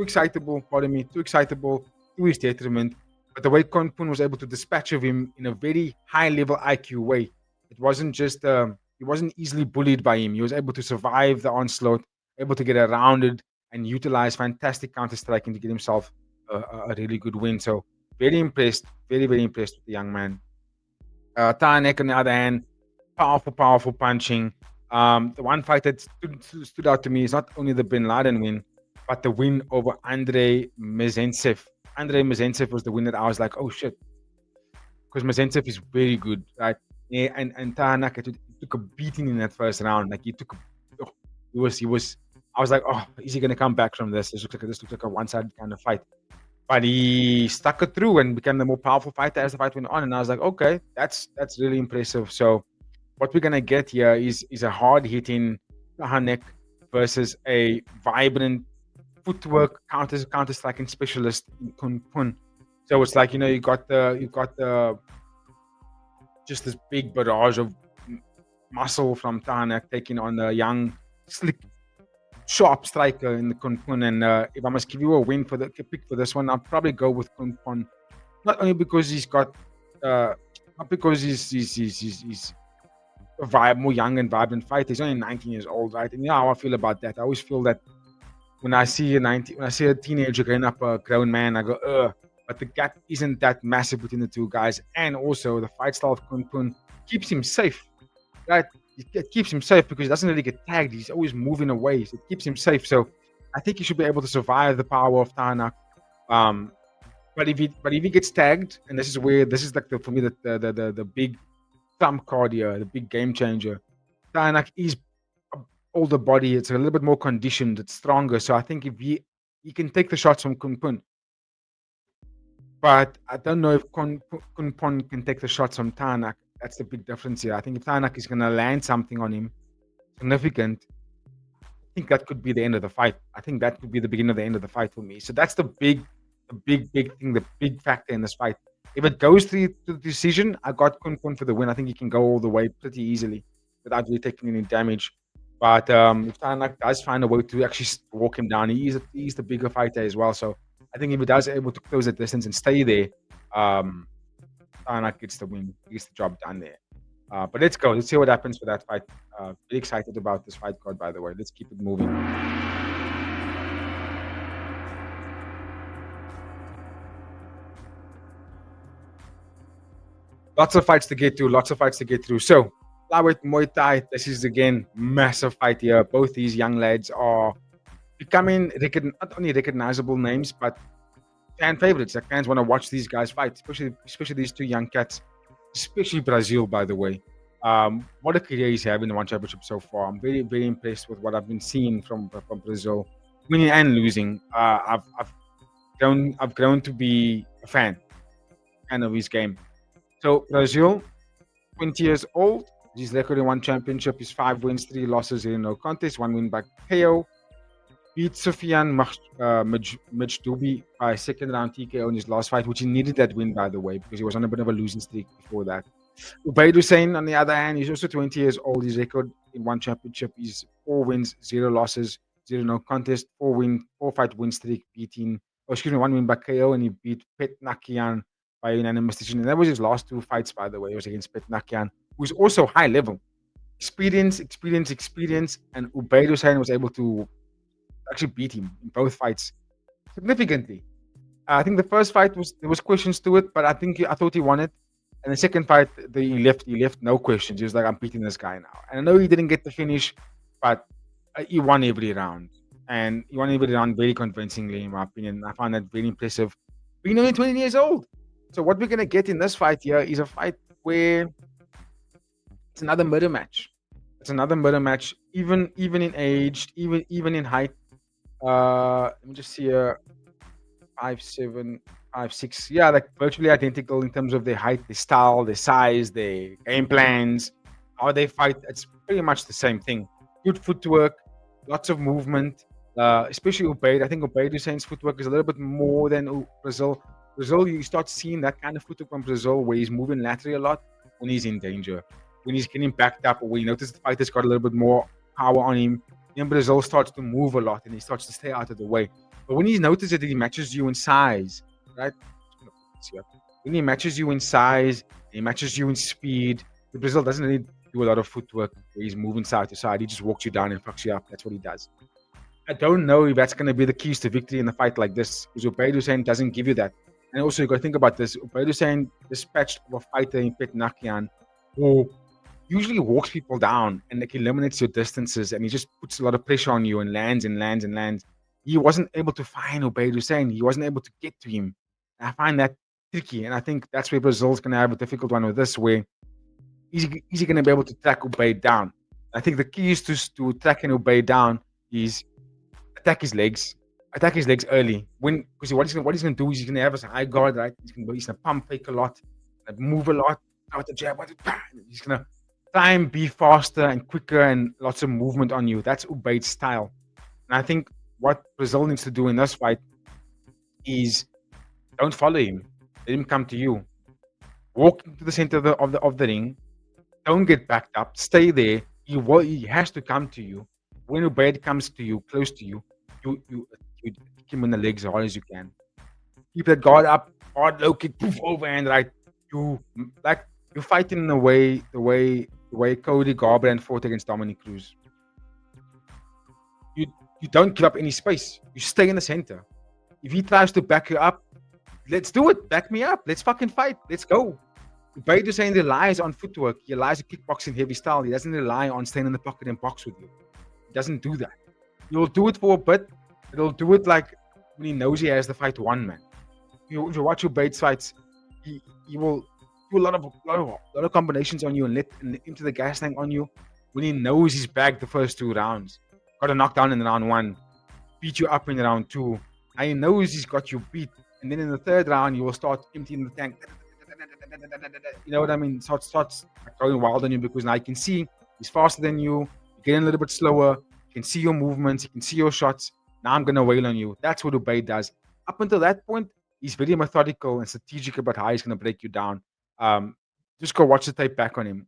excitable, pardon me, too excitable to his detriment. But the way Konpun was able to dispatch of him in a very high level IQ way, it wasn't just, he wasn't easily bullied by him. He was able to survive the onslaught, able to get around it, and utilize fantastic counter striking to get himself a really good win. So, very impressed, very impressed with the young man. Tanek, on the other hand, powerful punching. The one fight that stood out to me is not only the Bin Laden win, but the win over Andrei Mezentsev. Andrei Mezentsev was the win that I was like, oh shit, because Mezentsev is very good, right? Yeah, and Tahanak took a beating in that first round. Like oh, he was. I was like, oh, is he gonna come back from this? This looks like a one-sided kind of fight. But he stuck it through and became the more powerful fighter as the fight went on. And I was like, okay, that's really impressive. So what we're gonna get here is a hard hitting Tahanek versus a vibrant footwork counter striking specialist in Kun Pun. So it's like, you got the just this big barrage of muscle from Tahanek taking on the young, slick, sharp striker in the Kun Pun. And if I must give you a win for the pick for this one, I'll probably go with Kun Pun. Not only because he's got, not because he's a more young and vibrant fighter. He's only 19 years old, right? And you know how I feel about that. I always feel that when I see a teenager going up a grown man, I go, ugh. But the gap isn't that massive between the two guys, and also the fight style of Kun Pun keeps him safe, right? It keeps him safe because he doesn't really get tagged. He's always moving away, so it keeps him safe. So I think he should be able to survive the power of Tahanak. But if he gets tagged, and this is like for me the big trump card here, the big game changer. Tahanak is older body, it's a little bit more conditioned, it's stronger. So I think if he can take the shots from Kun Pun. But I don't know if Kun Pon can take the shots from Tahanak. That's the big difference here. I think if Tahanak is going to land something on him significant, I think that could be the end of the fight. I think that could be the beginning of the end of the fight for me. So that's the big thing, the big factor in this fight. If it goes to the decision, I got Kun Pon for the win. I think he can go all the way pretty easily without really taking any damage. But if Tahanak does find a way to actually walk him down, he's the bigger fighter as well. So I think if he does able to close the distance and stay there, Tahanak gets the win. He gets the job done there. But let's go. Let's see what happens for that fight. Very excited about this fight card, by the way. Let's keep it moving. Lots of fights to get through. So, flyweight Muay Thai. This is again massive fight here. Both these young lads are becoming not only recognizable names, but fan favorites. Like fans want to watch these guys fight, especially these two young cats, especially Brazil, by the way. What a career he's having in the one championship so far. I'm very impressed with what I've been seeing from Brazil, winning and losing. I've grown to be a fan of his game. So Brazil, 20 years old. His record in one championship is 5 wins, 3 losses in no contest, 1 win by KO. beat Sufyan Majdubi by second round TKO in his last fight, which he needed that win, by the way, because he was on a bit of a losing streak before that. Ubaid Hussein, on the other hand, he's also 20 years old. His record in one championship is 4 wins, 0 losses, 0 no contest, 4 fight win streak, beating, oh, excuse me, 1 win by KO, and he beat Pet Nakian by unanimous decision. And that was his last 2 fights, by the way. It was against Pet Nakian, who's also high level. Experience, and Ubaid Hussein was able to actually beat him in both fights significantly. I think the first fight was there was questions to it, but I thought he won it. And the second fight, he left no questions. He was like, I'm beating this guy now. And I know he didn't get the finish, but he won every round, and he won every round very convincingly, in my opinion. I find that very impressive. Being only 20 years old. So what we're gonna get in this fight here is a fight where it's another murder match. It's another murder match, even in age, even in height. Let me just see here. 5'7", 5'6". Yeah, like virtually identical in terms of their height, their style, their size, their game plans, how they fight. It's pretty much the same thing. Good footwork, lots of movement, especially Ubaid. I think Ubaid Hussein's footwork is a little bit more than Brazil. Brazil, you start seeing that kind of footwork from Brazil where he's moving laterally a lot when he's in danger. When he's getting backed up, or when you notice the fighter's got a little bit more power on him, then Brazil starts to move a lot and he starts to stay out of the way. But when he notices that he matches you in size, right? When he matches you in size, he matches you in speed. Brazil doesn't really do a lot of footwork where he's moving side to side. He just walks you down and fucks you up. That's what he does. I don't know if that's going to be the keys to victory in a fight like this, because Ubaid Hussein doesn't give you that. And also, you got to think about this. Ubaid Hussein dispatched of a fighter in Pet Nakian who usually walks people down and like eliminates your distances, and he just puts a lot of pressure on you and lands and lands and lands. He wasn't able to find Ubaid Hussein. He wasn't able to get to him. I find that tricky, and I think that's where Brazil's going to have a difficult one with this, where he's going to be able to track Ubaid down. I think the key is to tracking Ubaid down is attack his legs. Attack his legs early. Because what he's gonna do is he's gonna have a high guard, right? He's gonna pump fake a lot, like move a lot, out the jab, he's gonna try and be faster and quicker and lots of movement on you. That's Ubaid's style. And I think what Brazil needs to do in this fight is don't follow him. Let him come to you. Walk into the center of the ring. Don't get backed up. Stay there. He has to come to you. When Ubaid comes to you, close to you, you kick him in the legs as hard as you can. Keep that guard up, hard low kick, poof, overhand, right? You fight in the way Cody Garbrandt fought against Dominic Cruz. You don't give up any space. You stay in the center. If he tries to back you up, let's do it. Back me up. Let's fucking fight. Let's go. Ubaid Hussein relies on footwork. He relies on kickboxing heavy style. He doesn't rely on staying in the pocket and box with you. He doesn't do that. He'll do it for a bit. He'll do it like when he knows he has the fight won, man. If you watch Ubaid's fights, he will do a lot of combinations on you and let into the gas tank on you when he knows he's bagged the first 2 rounds. Got a knockdown in round 1, beat you up in round 2. And he knows he's got you beat. And then in the 3rd round, you will start emptying the tank. You know what I mean? Starts going wild on you because now you can see he's faster than you. You're getting a little bit slower. You can see your movements. You can see your shots. Now I'm going to wail on you. That's what Ubaid does. Up until that point, he's very methodical and strategic about how he's going to break you down. Just go watch the tape back on him.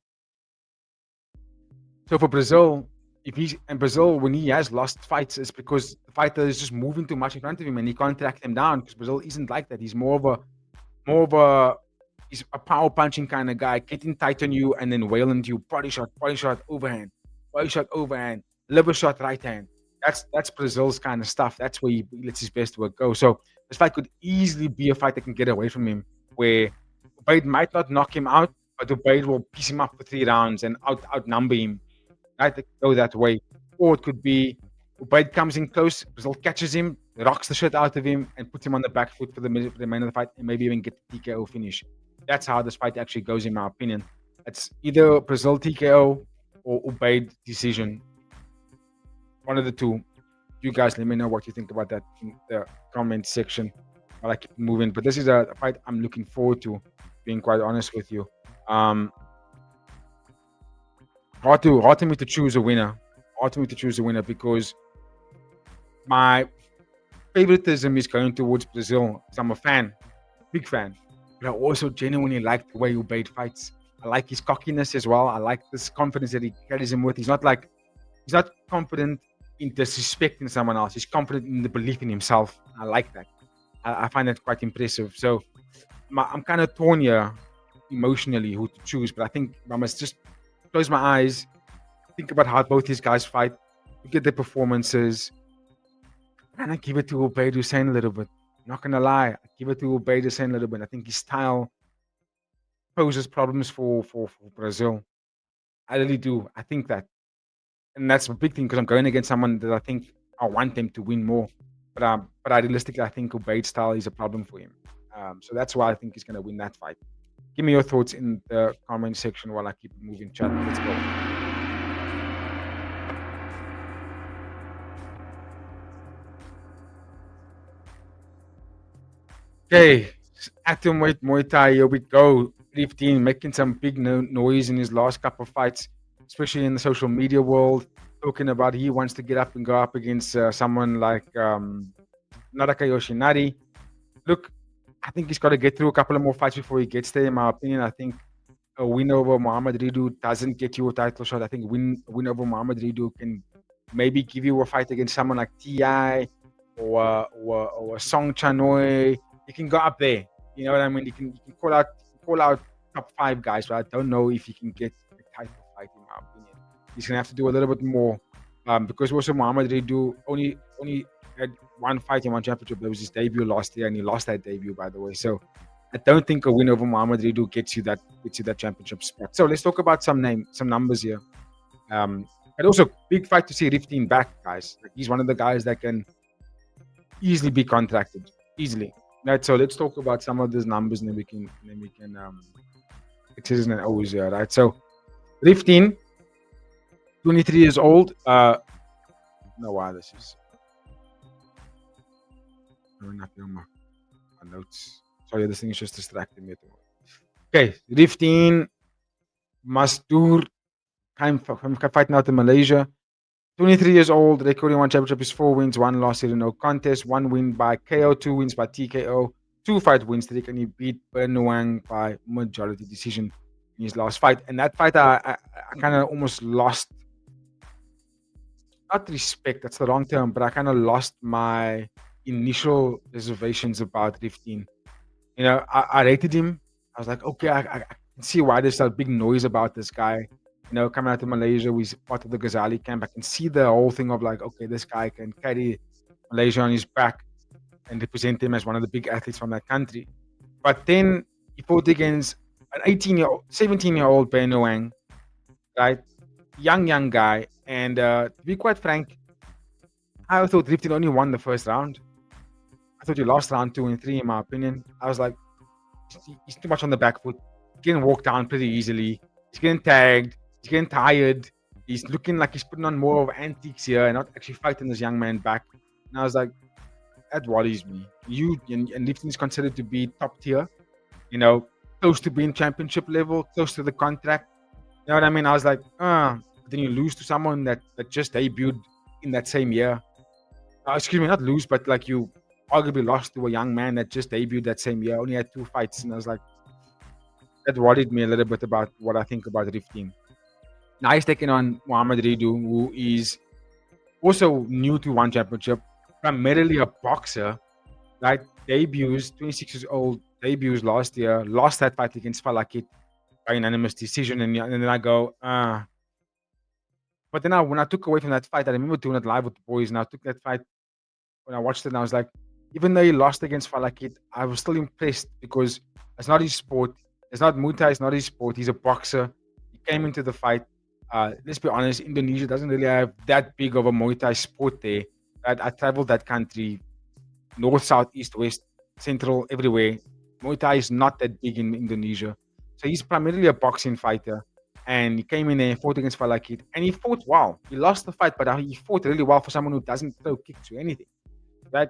So for Brazil, when he has lost fights, it's because the fighter is just moving too much in front of him and he can't track them down, because Brazil isn't like that. He's he's a power punching kind of guy, getting tight on you and then wailing to you, body shot, overhand, liver shot, right hand. That's Brazil's kind of stuff. That's where he lets his best work go. So this fight could easily be a fight that can get away from him, where Ubaid might not knock him out, but Ubaid will piece him up for 3 rounds and outnumber him. Right, go that way. Or it could be Ubaid comes in close, Brazil catches him, rocks the shit out of him, and puts him on the back foot for the remainder of the fight, and maybe even get the TKO finish. That's how this fight actually goes, in my opinion. It's either Brazil TKO or Ubaid decision. One of the two. You guys let me know what you think about that in the comment section while I keep moving. But this is a fight I'm looking forward to, being quite honest with you. Hard to me to choose a winner. Because My favoritism is going towards Brazil because I'm a fan, big fan. But I also genuinely like the way Ubaid fights. I like his cockiness as well. I like this confidence that he carries him with. He's not confident in disrespecting someone else. He's confident in the belief in himself. I like that. I find that quite impressive. So I'm kind of torn here emotionally who to choose, but I think I must just close my eyes, think about how both these guys fight, look at their performances, and I give it to Ubaid Hussein a little bit. Not gonna lie, I give it to Ubaid Hussein a little bit. I think his style poses problems for Brazil. I really do. I think that, and that's a big thing because I'm going against someone that I think I want them to win more. But I realistically, I think Ubaid's style is a problem for him. So that's why I think he's gonna win that fight. Give me your thoughts in the comment section while I keep moving chat. Let's go. Okay, atomweight Muay Thai, here we go. 15 making some big noise in his last couple of fights, especially in the social media world. Talking about he wants to get up and go up against someone like Naraka Yoshinari. Look, I think he's got to get through a couple of more fights before he gets there. In my opinion, I think a win over Muhammad Ridu doesn't get you a title shot. I think win over Muhammad Ridu can maybe give you a fight against someone like Ti or Song Chanoi. You can go up there. You know what I mean? You can call out top five guys, but I don't know if you can get a title fight in my opinion. He's gonna have to do a little bit more. Because also Muhammad Ridu only had one fight in one championship. That was his debut last year, and he lost that debut, by the way. So I don't think a win over Muhammad Ridu gets you that championship spot. So let's talk about some numbers here. And also big fight to see Riftin back, guys. Like, he's one of the guys that can easily be contracted, easily. Right. So let's talk about some of these numbers, and then we can X's and O's here, right? So Riftin, 23 years old. No, why this is showing up here on my notes. Sorry, this thing is just distracting me. Okay, Riftin Mastur came fighting out in Malaysia. 23 years old, recording one championship is 4 wins, one loss in no contest, one win by KO, 2 wins by TKO, two fight win streak, and he beat Bernuang by majority decision in his last fight. And that fight, I kind of almost lost, not respect, that's the wrong term, but I kind of lost my initial reservations about Riftin. I rated him. I was like, okay, I can see why there's a big noise about this guy. Coming out to Malaysia, he's part of the Ghazali camp. I can see the whole thing of like, okay, this guy can carry Malaysia on his back and represent him as one of the big athletes from that country. But then he fought against an 18-year-old, 17-year-old Bernuang, right? Young guy. And to be quite frank, I thought Riftin only won the first round. I thought he lost round 2 and 3, in my opinion. I was like, he's too much on the back foot. He's getting walked down pretty easily. He's getting tagged. He's getting tired. He's looking like he's putting on more of antiques here and not actually fighting this young man back. And I was like, that worries me. And Lifton is considered to be top tier, close to being championship level, close to the contract. You know what I mean? I was like, then you lose to someone that just debuted in that same year. Excuse me, not lose, but like you arguably lost to a young man that just debuted that same year, only had 2 fights. And I was like, that worried me a little bit about what I think about Riftin. Now he's taking on Muhammad Ridu, who is also new to one championship, primarily a boxer, right? 26 years old, debuts last year, lost that fight against Falakit by unanimous decision. And then I go, But then when I took away from that fight, I remember doing it live with the boys, and I took that fight when I watched it, and I was like, even though he lost against Falakit, I was still impressed because it's not his sport. It's not Muay Thai, it's not his sport. He's a boxer. He came into the fight. Let's be honest, Indonesia doesn't really have that big of a Muay Thai sport there. I traveled that country, north, south, east, west, central, everywhere. Muay Thai is not that big in Indonesia. So he's primarily a boxing fighter. And he came in there and fought against Falakit. And he fought well. He lost the fight, but he fought really well for someone who doesn't throw kicks or anything. Right?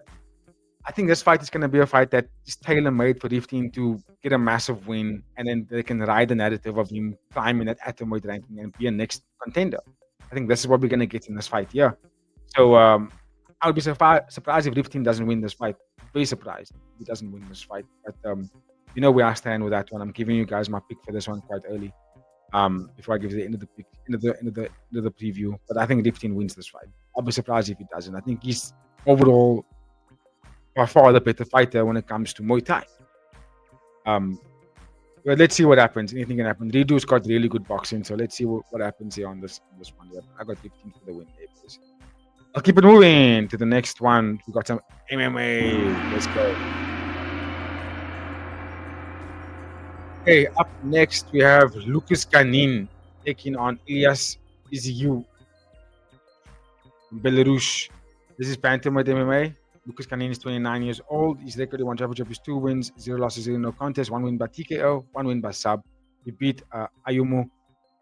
I think this fight is going to be a fight that is tailor-made for Riftin to get a massive win, and then they can ride the narrative of him climbing that atomweight ranking and be a next contender. I think this is what we're going to get in this fight. Yeah. So I would be surprised if Riftin doesn't win this fight. Very surprised if he doesn't win this fight. But where I stand with that one. I'm giving you guys my pick for this one quite early. Before I give you the end of the pick, end of the preview. But I think Riftin wins this fight. I'll be surprised if he doesn't. I think he's overall by far the better fighter when it comes to Muay Thai. But let's see what happens. Anything can happen. Ridu's got really good boxing, so let's see what happens here on this one. Yeah, I got 15 for the win there, boys. I'll keep it moving to the next one. We got some MMA. Let's go. Okay, up next we have Lucas Kanin taking on Ilyas Iziu from Belarus. This is bantamweight MMA. Lucas Kanin is 29 years old. His record in one championship is 2 wins, 0 losses, 0 no contest, 1 win by TKO, 1 win by sub. He beat Ayumu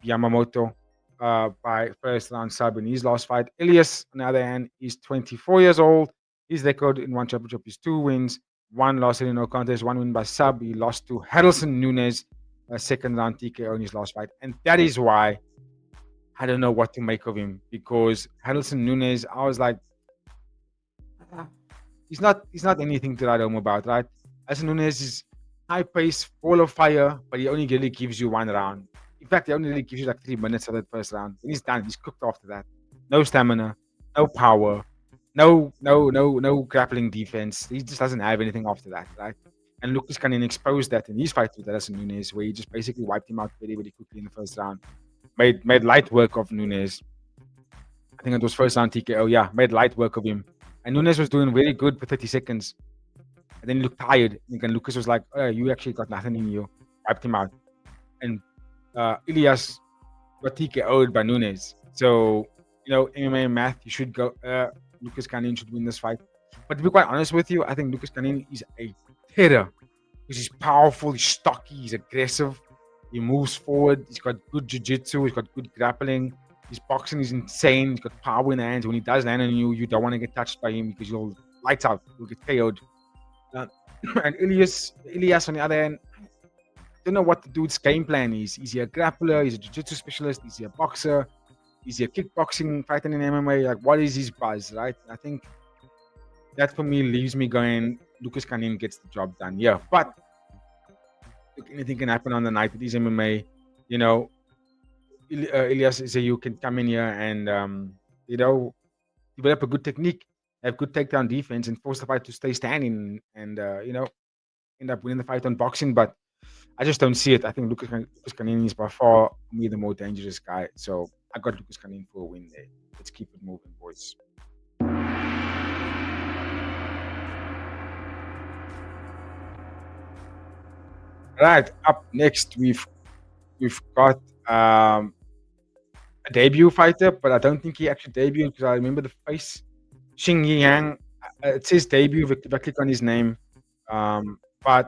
Yamamoto by first round sub in his last fight. Ilyas, on the other hand, is 24 years old. His record in one championship is 2 wins, 1 loss, 0 no contest, 1 win by sub. He lost to Harrelson Nunes, second round TKO in his last fight. And that is why I don't know what to make of him, because Harrelson Nunes, I was like, he's not anything to write home about, right? Harrelson Nunes is high pace, full of fire, but he only really gives you 1 round. In fact, he only really gives you like 3 minutes of that first round. Then he's done. He's cooked after that. No stamina, no power, no grappling defense. He just doesn't have anything after that, right? And Lucas Kanin exposed that in his fight with Harrelson Nunes, where he just basically wiped him out very, very quickly in the first round. Made light work of Nunes. I think it was first round TKO. Yeah, made light work of him. And Nunes was doing very good for 30 seconds. And then he looked tired. And Lucas was like, oh, you actually got nothing in you. Wiped him out. And Ilyas got TKO'd by Nunes. So, MMA math, you should go. Lucas Kanin should win this fight. But to be quite honest with you, I think Lucas Kanin is a terror. Because he's powerful, he's stocky, he's aggressive. He moves forward. He's got good jiu-jitsu. He's got good grappling. His boxing is insane. He's got power in the hands. When he does land on you, you don't want to get touched by him because you'll lights out. You'll get KO'd. And Ilyas, on the other hand, I don't know what the dude's game plan is. Is he a grappler? Is he a jiu-jitsu specialist? Is he a boxer? Is he a kickboxing fighter in MMA? Like, what is his buzz, right? I think that for me leaves me going, Lucas Kanin gets the job done. Yeah, but look, anything can happen on the night. It is MMA, Ilyas Iziu can come in here and develop a good technique, have good takedown defense, and force the fight to stay standing and end up winning the fight on boxing. But I just don't see it. I think Lucas Kanin is by far, for me, the more dangerous guy. So I got Lucas Kanin for a win there. Let's keep it moving, boys. Right, up next we've got a debut fighter, but I don't think he actually debuted because I remember the face. Xing Yang. It says debut if I click on his name. But I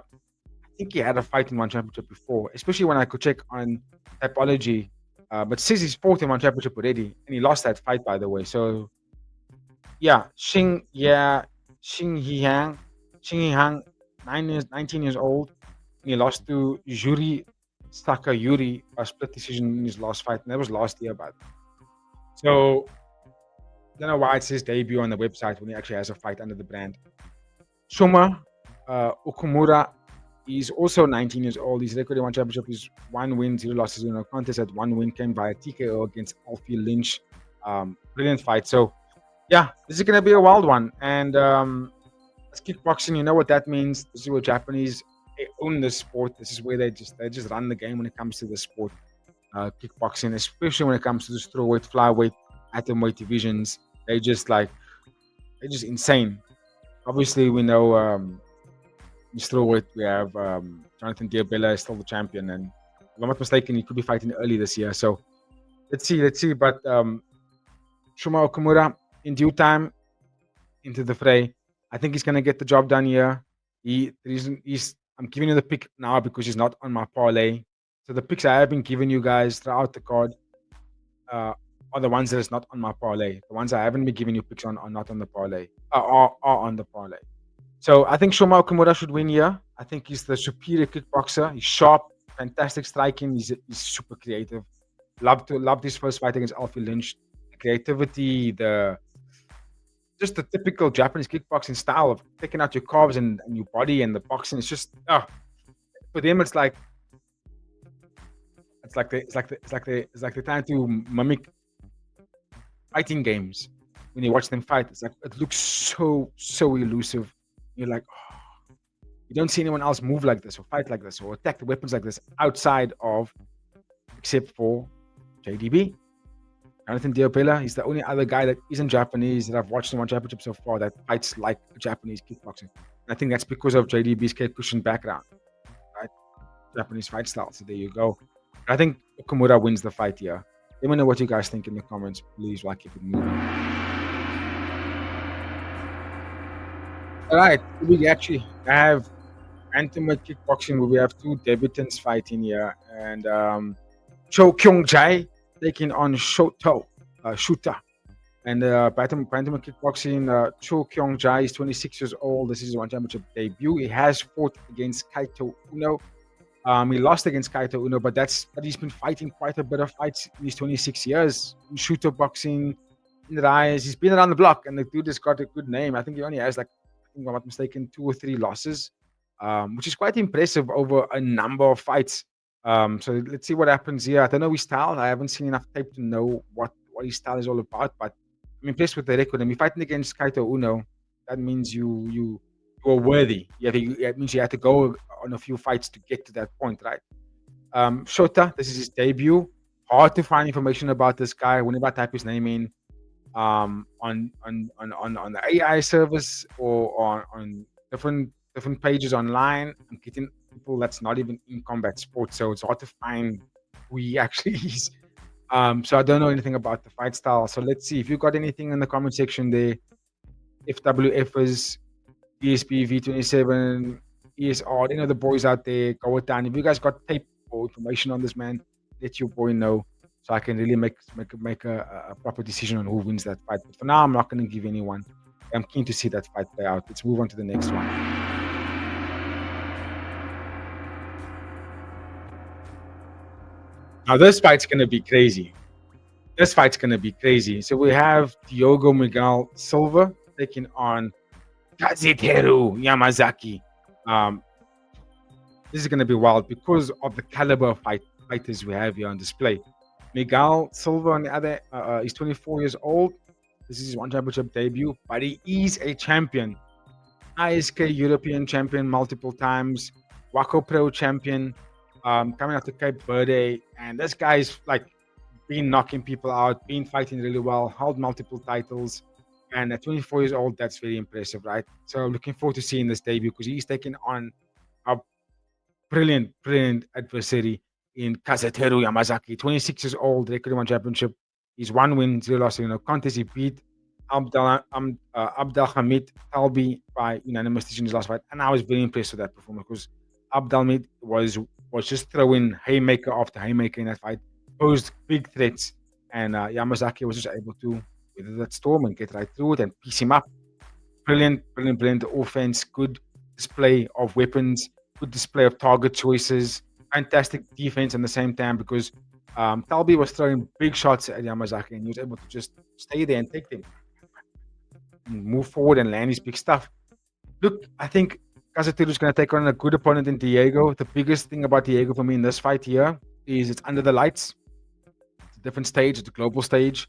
think he had a fight in one championship before, especially when I could check on typology. But says he's fought in one championship already, and he lost that fight, by the way. So yeah, Xing Yang, 19 years old. And he lost to Yuri Sakayuri by split decision in his last fight, and that was last year, but so I don't know why it says debut on the website when he actually has a fight under the brand. Shoma Okumura is also 19 years old. His record in one championship is 1 win, 0 losses, 0 no contest. That 1 win came via TKO against Alfie Lynch. Brilliant fight. So yeah, this is gonna be a wild one. And it's kickboxing. You know what that means. This is what Japanese, they own the sport. This is where they just run the game when it comes to the sport. Kickboxing, especially when it comes to the strawweight, flyweight, atomweight divisions. They're just insane. Obviously, we know in strawweight we have Jonathan Diabella is still the champion, and if I'm not mistaken, he could be fighting early this year. So let's see. But Shuma Okumura, in due time, into the fray. I think he's gonna get the job done here. I'm giving you the pick now because he's not on my parlay. So the picks I have been giving you guys throughout the card are the ones that is not on my parlay. The ones I haven't been giving you picks on are not on the parlay. Are on the parlay. So I think Shoma Okumura should win here. I think he's the superior kickboxer. He's sharp, fantastic striking. He's super creative. Loved his first fight against Alfie Lynch. The creativity, just the typical Japanese kickboxing style of taking out your calves and your body and the boxing. It's just for them. It's like they're trying to mimic fighting games. When you watch them fight, it's like it looks so elusive. You're like, oh, you don't see anyone else move like this or fight like this or attack the weapons like this outside of, except for JDB. Jonathan Diopela, he's the only other guy that isn't Japanese that I've watched in one championship so far that fights like Japanese kickboxing. And I think that's because of JDB's Kyokushin background, right? Japanese fight style. So there you go. I think Okamura wins the fight here. Let me know what you guys think in the comments, please, while I keep it moving. All right, we actually have Bantamweight kickboxing where we have two debutants fighting here, and Cho Kyung Jae taking on Shuta. And Bantamweight kickboxing, Cho Kyung Jae is 26 years old. This is his one championship debut. He has fought against Kaito Uno. He lost against Kaito Uno, but he's been fighting quite a bit of fights in these 26 years. Shooter boxing, in the rise. He's been around the block, and the dude has got a good name. I think he only has, like, I think I'm not mistaken, 2 or 3 losses, which is quite impressive over a number of fights. So let's see what happens here. I don't know his style. I haven't seen enough tape to know what his style is all about, but I'm impressed with the record. And you're fighting against Kaito Uno. That means you are worthy. It means you have to go on a few fights to get to that point, right? Shota, this is his debut. Hard to find information about this guy. Whenever I type his name in on the AI service or on different pages online, I'm getting people that's not even in combat sports, so it's hard to find who he actually is. So I don't know anything about the fight style. So let's see if you got anything in the comment section there. FWFers, ESP V27, ESR, you know, the boys out there, go it down. If you guys got tape or information on this, man, let your boy know so I can really make a proper decision on who wins that fight. But for now, I'm not going to give anyone. I'm keen to see that fight play out. Let's move on to the next one. Now, this fight's going to be crazy. So we have Diogo Miguel Silva taking on Kazuteru Yamazaki. This is going to be wild because of the caliber of fighters we have here on display. Miguel Silva, on the other, he's 24 years old. This is his one championship debut, but he is a champion. ISK European champion multiple times, Waco Pro champion, coming out to Cape Verde. And this guy's like been knocking people out, been fighting really well, held multiple titles. And at 24 years old, that's very impressive, right? So looking forward to seeing this debut because he's taking on a brilliant adversary in Kazuteru Yamazaki. 26 years old, record one championship. He's 1 win, 0 loss in a contest. He beat Abdel Hamid Talbi by unanimous decision in his last fight. And I was very impressed with that performance because Abdel Hamid was just throwing haymaker after haymaker in that fight, posed big threats. And Yamazaki was just able to weather that storm and get right through it and piece him up. Brilliant offense, good display of weapons, good display of target choices, fantastic defense at the same time because Talbi was throwing big shots at Yamazaki and he was able to just stay there and take them and move forward and land his big stuff. Look, I think Kazuteru is going to take on a good opponent in Diego. The biggest thing about Diego for me in this fight here is it's under the lights. It's a different stage, it's a global stage.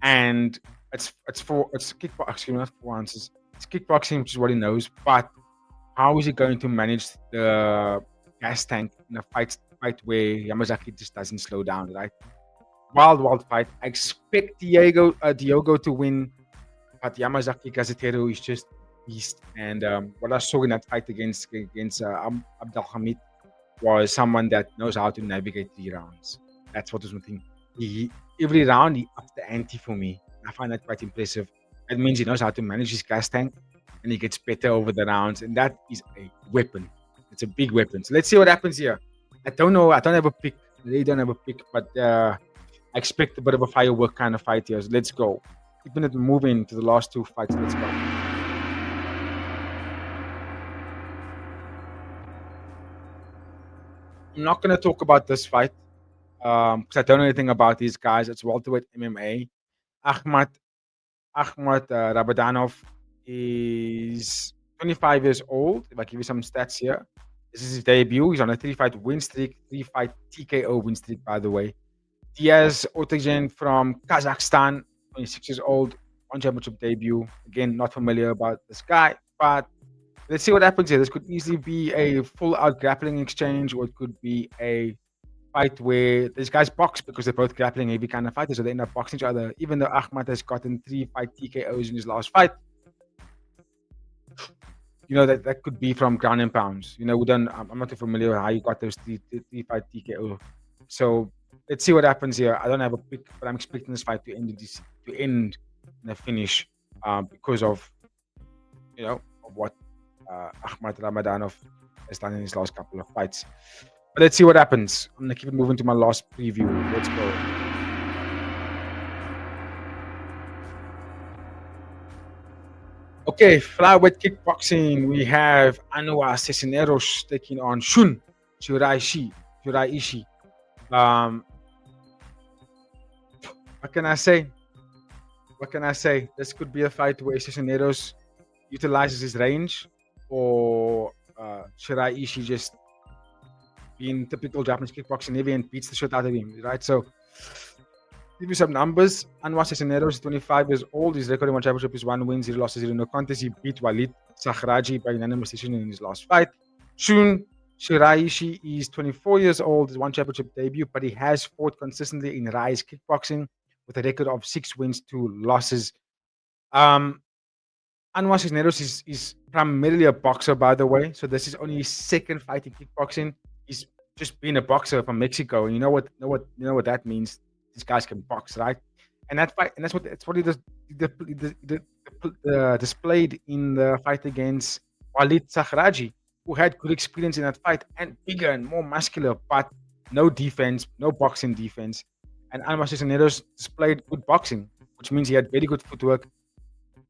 And it's kickboxing, not for answers. It's kickboxing, which is what he knows. But how is he going to manage the gas tank in a fight where Yamazaki just doesn't slow down, right? Wild fight. I expect Diogo to win, but Yamazaki Kazuteru is just beast. And what I saw in that fight against Abdel Hamid was someone that knows how to navigate 3 rounds. That's what was one thing. Every round he upped the ante for me. I find that quite impressive. That means he knows how to manage his gas tank and he gets better over the rounds. And that is a weapon. It's a big weapon. So let's see what happens here. I don't know. I don't have a pick. I really don't have a pick, but I expect a bit of a firework kind of fight here. So let's go. Keeping it moving to the last 2 fights. Let's go. I'm not going to talk about this fight because I don't know anything about these guys. It's welterweight MMA. Ahmad Ahmad Rabadanov is 25 years old. If I give you some stats here, this is his debut. He's on a 3-fight win streak, 3-fight TKO win streak, by the way. Diaz Otogen from Kazakhstan, 26 years old, one championship debut. Again, not familiar about this guy, but let's see what happens here. This could easily be a full-out grappling exchange, or it could be a fight where these guys box because they're both grappling heavy kind of fighters, so they end up boxing each other. Even though Ahmad has gotten 3-fight TKOs in his last fight, that could be from ground and pounds. I'm not too familiar with how you got those three-fight TKO. So let's see what happens here. I don't have a pick, but I'm expecting this fight to end in a finish because of what Ahmad Ramadanov has done in his last couple of fights. But let's see what happens. I'm gonna keep it moving to my last preview. Let's go. Okay, flyweight kickboxing. We have Anwar Cisneros taking on Shun Shiraishi. What can I say? This could be a fight where Cisneros utilizes his range, or Shiraishi just being typical Japanese kickboxing heavy and beats the shit out of him, right? So, give you some numbers. Anwar Cisneros is 25 years old. His record in one championship is 1 win, 0 losses, 0 no contest. He beat Walid Sakhraji by unanimous decision in his last fight. Shun Shiraishi is 24 years old. His one championship debut, but he has fought consistently in Rise kickboxing with a record of 6 wins, 2 losses. Anwar Cisneros is primarily a boxer, by the way. So this is only his second fight in kickboxing. He's just been a boxer from Mexico, and you know what that means. These guys can box, right? And that's what he displayed in the fight against Walid Sakhraji, who had good experience in that fight and bigger and more muscular, but no defense, no boxing defense. And Anwar Cisneros displayed good boxing, which means he had very good footwork.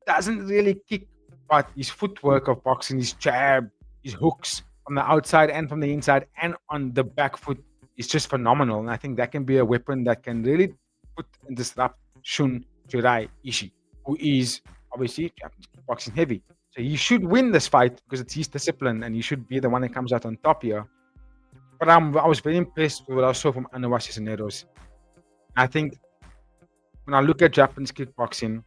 Doesn't really kick, but his footwork of boxing, his jab, his hooks from the outside and from the inside and on the back foot is just phenomenal. And I think that can be a weapon that can really put and disrupt Shun Shiraishi, who is obviously Japanese kickboxing heavy. So he should win this fight because it's his discipline and he should be the one that comes out on top here. But I was very impressed with what I saw from Anwar Cisneros. I think when I look at Japanese kickboxing,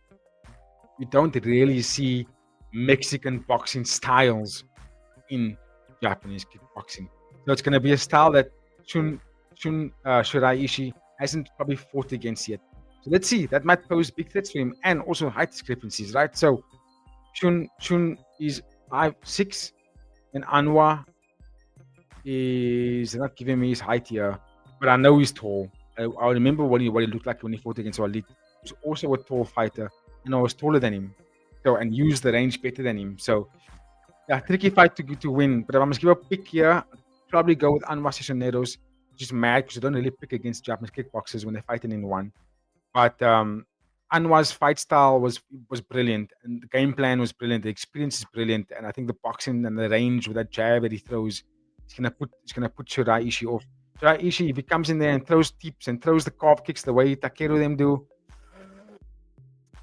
we don't really see Mexican boxing styles in Japanese kickboxing. So it's going to be a style that Shun Shiraishi hasn't probably fought against yet. So let's see. That might pose big threats for him and also height discrepancies, right? So Shun is 5'6", and Anwar is not giving me his height here, but I know he's tall. I remember what he looked like when he fought against Walid. He was also a tall fighter, and I was taller than him, so and used the range better than him. So, yeah, tricky fight to win. But if I must give a pick here, I'd probably go with Anwar Cisneros, which is mad because I don't really pick against Japanese kickboxers when they're fighting in one. But Anwar's fight style was brilliant, and the game plan was brilliant. The experience is brilliant, and I think the boxing and the range with that jab that he throws, it's gonna put Shiraishi off. Shiraishi, if he comes in there and throws tips and throws the calf kicks the way Takeru them do,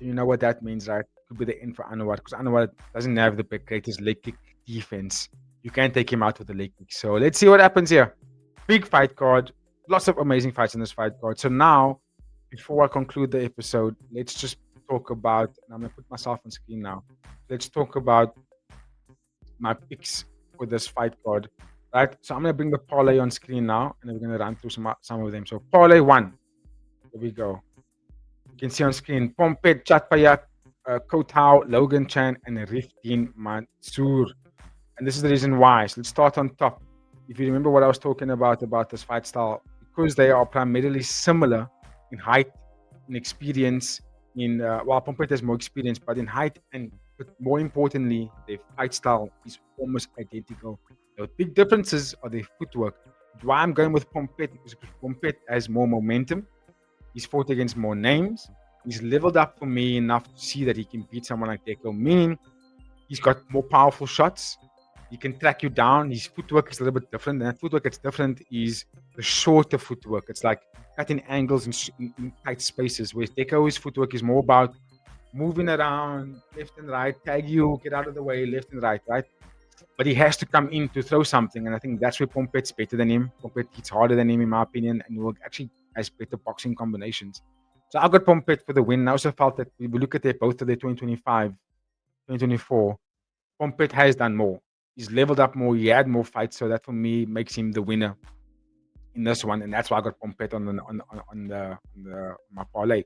you know what that means, right? Could be the end for Anwar because Anwar doesn't have the greatest leg kick defense. You can't take him out with the leg kick. So let's see what happens here. Big fight card, lots of amazing fights in this fight card. So now, before I conclude the episode, let's just talk about, and I'm going to put myself on screen now. Let's talk about my picks for this fight card, right? So I'm going to bring the parlay on screen now, and we're going to run through some of them. So parlay 1, here we go. You can see on screen, Pompet, Chatpayak, Kotao, Logan Chan, and Rifdin Mansour. And this is the reason why. So let's start on top. If you remember what I was talking about this fight style, because they are primarily similar in height, in experience, while Pompet has more experience, but in height but more importantly, their fight style is almost identical. The big differences are their footwork. That's why I'm going with Pompet, because Pompet has more momentum. He's fought against more names. He's leveled up for me enough to see that he can beat someone like Decho, meaning he's got more powerful shots. He can track you down. His footwork is a little bit different. And that footwork that's different is the shorter footwork. It's like cutting angles in tight spaces, whereas Decho's footwork is more about moving around left and right, tag you, get out of the way, left and right? But he has to come in to throw something, and I think that's where Pompet's better than him. Pompet hits harder than him, in my opinion, and will actually has better boxing combinations. So I got Pompet for the win. I also felt that if we look at both of their 2025, 2024, Pompet has done more. He's leveled up more. He had more fights, so that for me makes him the winner in this one, and that's why I got Pompet on my parlay.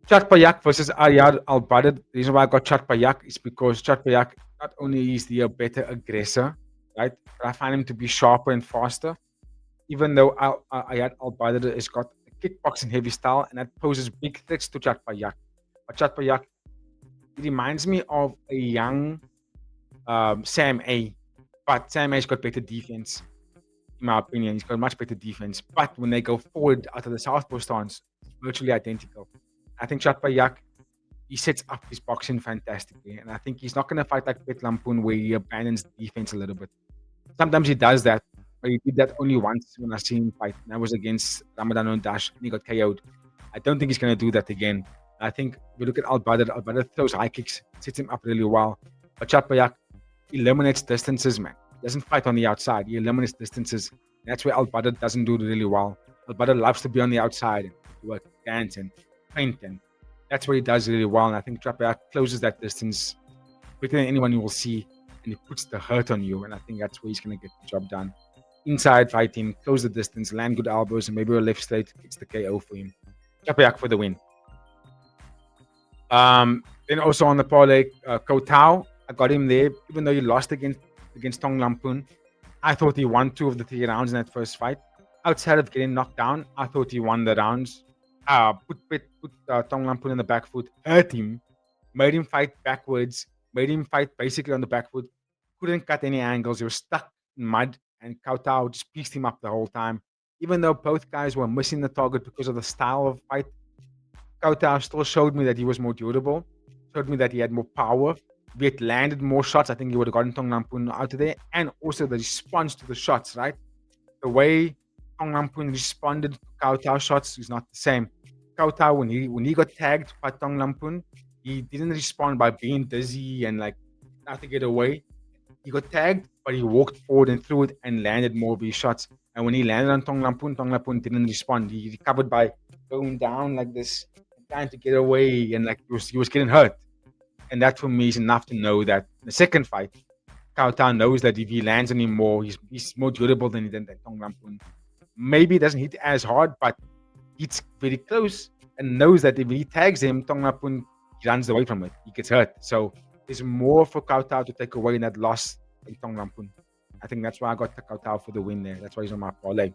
Chatpayak versus Ayar Al Badr. The reason why I got Chatpayak is because Chatpayak not only is he a better aggressor, right? But I find him to be sharper and faster. Even though Ayar Al Badr has got a kickboxing heavy style, and that poses big threats to Chatpayak. But Chatpayak, it reminds me of a young Sam A. But Sam A's got better defense, in my opinion. He's got much better defense. But when they go forward out of the southpaw stance, it's virtually identical. I think Chatpayak, he sets up his boxing fantastically. And I think he's not going to fight like Pet Lampoon where he abandons the defense a little bit. Sometimes he does that, but he did that only once when I see him fight. And that was against Ramadan Dash, and he got KO'd. I don't think he's going to do that again. I think if you look at Al Badr throws high kicks, sets him up really well. But Chatpayak eliminates distances, man. He doesn't fight on the outside. He eliminates distances. That's where Al Badr doesn't do really well. Al Badr loves to be on the outside and work, dance, and paint, and that's what he does really well. And I think Chatpayak closes that distance better than anyone you will see, and he puts the hurt on you. And I think that's where he's going to get the job done. Inside fighting, close the distance, land good elbows, and maybe a left straight gets the KO for him. Chatpayak for the win. Then also on the parlay, Kotao, I got him there, even though he lost against Tong Lampoon. I thought he won 2 of the 3 rounds in that first fight. Outside of getting knocked down, I thought he won the rounds. Put Tong Lampoon in the back foot, hurt him, made him fight backwards, made him fight basically on the back foot. Couldn't cut any angles. He was stuck in mud, and Kotao just pieced him up the whole time. Even though both guys were missing the target because of the style of fight, Kotao still showed me that he was more durable, showed me that he had more power. If he had landed more shots, I think he would have gotten Tong Lampoon out of there. And also the response to the shots, right? The way Tong Lampoon responded to Kotao shots is not the same. Kotao, when he got tagged by Tong Lampoon, he didn't respond by being dizzy and like not to get away. He got tagged, but he walked forward and threw it and landed more of his shots. And when he landed on Tong Lampoon didn't respond. He recovered by going down like this, trying to get away, and like he was getting hurt. And that for me is enough to know that in the second fight, Kotao knows that if he lands on him more, he's more durable than Tong Lampoon. Maybe he doesn't hit as hard, but hits very close and knows that if he tags him, Tong Lampoon runs away from it. He gets hurt. So there's more for Kotao to take away in that loss than Tong Lampoon. I think that's why I got the Kotao for the win there. That's why he's on my parlay.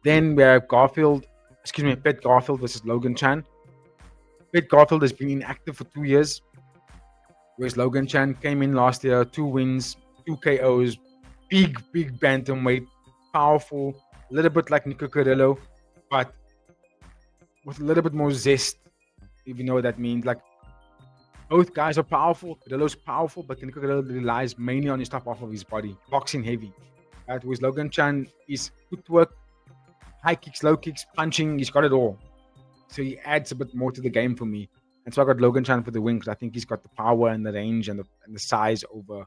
Then we have Pet Garfield versus Logan Chan. Pet Garfield has been inactive for 2 years, whereas Logan Chan came in last year, 2 wins, 2 KOs, big bantamweight, powerful, a little bit like Nico Carrillo, but with a little bit more zest, if you know what that means. Like, both guys are powerful. Carrillo's powerful, but Nico Carrillo relies mainly on his top half of his body, boxing heavy. Right? Whereas Logan Chan is footwork, high kicks, low kicks, punching, he's got it all. So he adds a bit more to the game for me. And so I got Logan Chan for the win because I think he's got the power and the range and the size over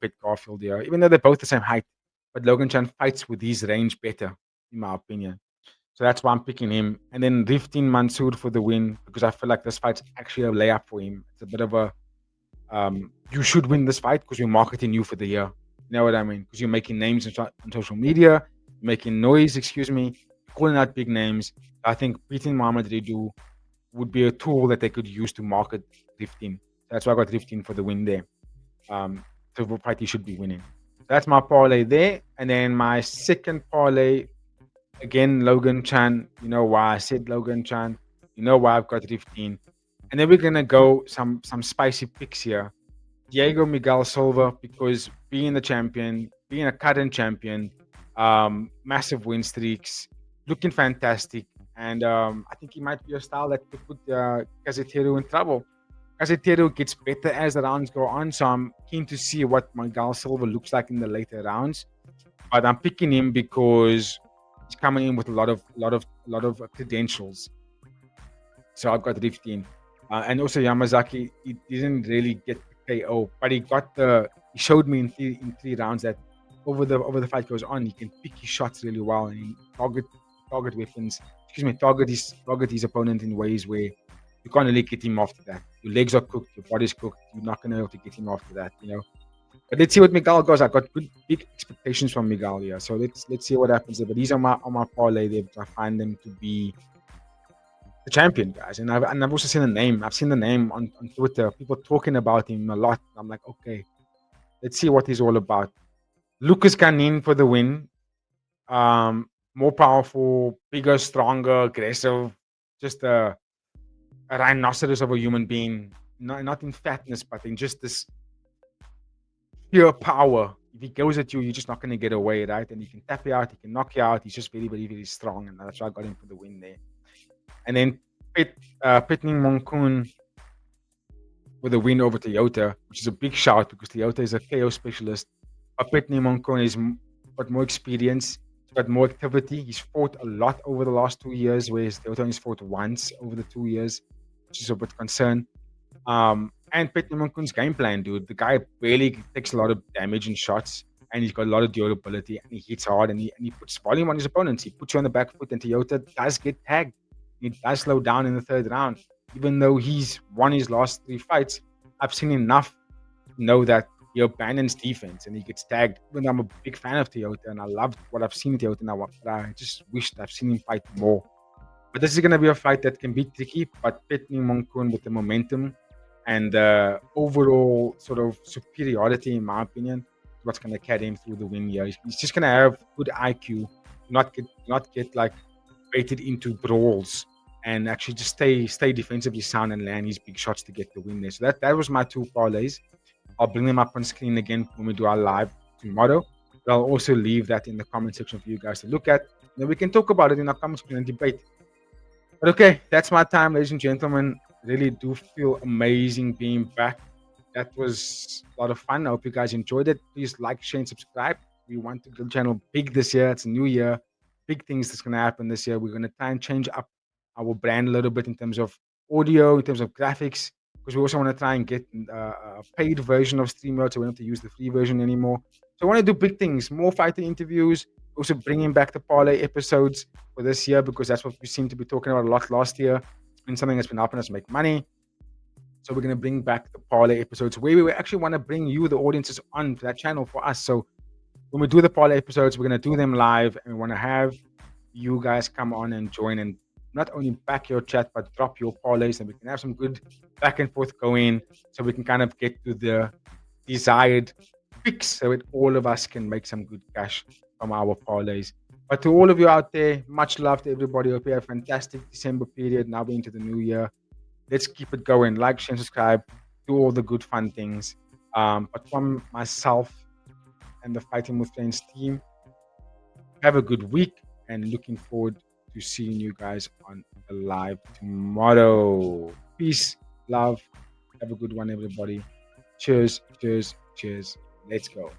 Pet Garfield here, even though they're both the same height. But Logan Chan fights with his range better, in my opinion. So that's why I'm picking him. And then Riftin Mansour for the win because I feel like this fight's actually a layup for him. It's a bit of a, you should win this fight because we're marketing you for the year. You know what I mean? Because you're making names on social media, making noise, calling out big names. I think beating Muhammad Ridu would be a tool that they could use to market Riftin. That's why I got Riftin for the win there. So the fight he should be winning. That's my parlay there. And then my second parlay, again, Logan Chan. You know why I said Logan Chan. You know why I've got Riftin. And then we're going to go some spicy picks here. Diego Miguel Silva, because being the champion, being a current champion, massive win streaks, looking fantastic. And I think he might be a style that could put Casetero in trouble. Casetero gets better as the rounds go on, so I'm keen to see what Miguel Silva looks like in the later rounds. But I'm picking him because he's coming in with a lot of credentials. So I've got Riftin. And also Yamazaki, he didn't really get the KO, but he showed me in three rounds that over the fight goes on, he can pick his shots really well and he target weapons. Excuse me, target his opponent in ways where you can't really get him after that. Your legs are cooked, your body's cooked. You're not gonna be able to get him after that, you know. But let's see what Miguel goes. I got big expectations from Miguel here, so let's see what happens there. But these are my parlay there, but I find them to be the champion, guys. And I've also seen the name. I've seen the name on Twitter. People talking about him a lot. I'm like, okay, let's see what he's all about. Lucas Canin for the win. More powerful, bigger, stronger, aggressive. Just a rhinoceros of a human being. Not in fatness, but in just this pure power. If he goes at you, you're just not going to get away, right? And he can tap you out, he can knock you out. He's just very, very, very strong, and that's why I got him for the win there. And then Pitning Monkoon with a win over Toyota, which is a big shout because Toyota is a KO specialist. But Pitning Monkoon is got more experience, he's got more activity. He's fought a lot over the last 2 years, whereas Toyota only fought once over the 2 years, which is a bit concern. And Pitning Monkoon's game plan, dude. The guy barely takes a lot of damage in shots, and he's got a lot of durability, and he hits hard, and he puts volume on his opponents. He puts you on the back foot, and Toyota does get tagged. He does slow down in the third round. Even though he's won his last 3 fights, I've seen enough to know that he abandons defense and he gets tagged. Even though I'm a big fan of Toyota and I loved what I've seen in Toyota now, but I just wished I've seen him fight more. But this is going to be a fight that can be tricky, but Pitning Monkoon with the momentum and the overall sort of superiority, in my opinion, is what's going to carry him through the win here. He's just going to have good IQ, not get like baited into brawls, and actually just stay defensively sound and land his big shots to get the win there. So that was my 2 parlays. I'll bring them up on screen again when we do our live tomorrow. But I'll also leave that in the comment section for you guys to look at. Then we can talk about it in our comment section and debate. But okay, that's my time, ladies and gentlemen. Really do feel amazing being back. That was a lot of fun. I hope you guys enjoyed it. Please like, share, and subscribe. We want to build the channel big this year. It's a new year. Big things that's going to happen this year. We're going to try and change up our brand a little bit in terms of audio, in terms of graphics, because we also want to try and get a paid version of StreamYard, so we don't have to use the free version anymore. So I want to do big things, more fighter interviews, also bringing back the parlay episodes for this year, because that's what we seem to be talking about a lot last year. It's been something that's been helping us make money. So we're going to bring back the parlay episodes where we actually want to bring you, the audiences, on to that channel for us. So when we do the parlay episodes, we're going to do them live, and we want to have you guys come on and join and not only back your chat, but drop your parlays, and we can have some good back and forth going, so we can kind of get to the desired picks, so that all of us can make some good cash from our parlays. But to all of you out there, much love to everybody. Hope you have a fantastic December period. Now we're into the new year. Let's keep it going. Like, share, subscribe, do all the good fun things. But from myself and the Fighting with Friends team, have a good week, and looking forward to seeing you guys on the live tomorrow. Peace, love, have a good one, everybody. Cheers, cheers, cheers. Let's go.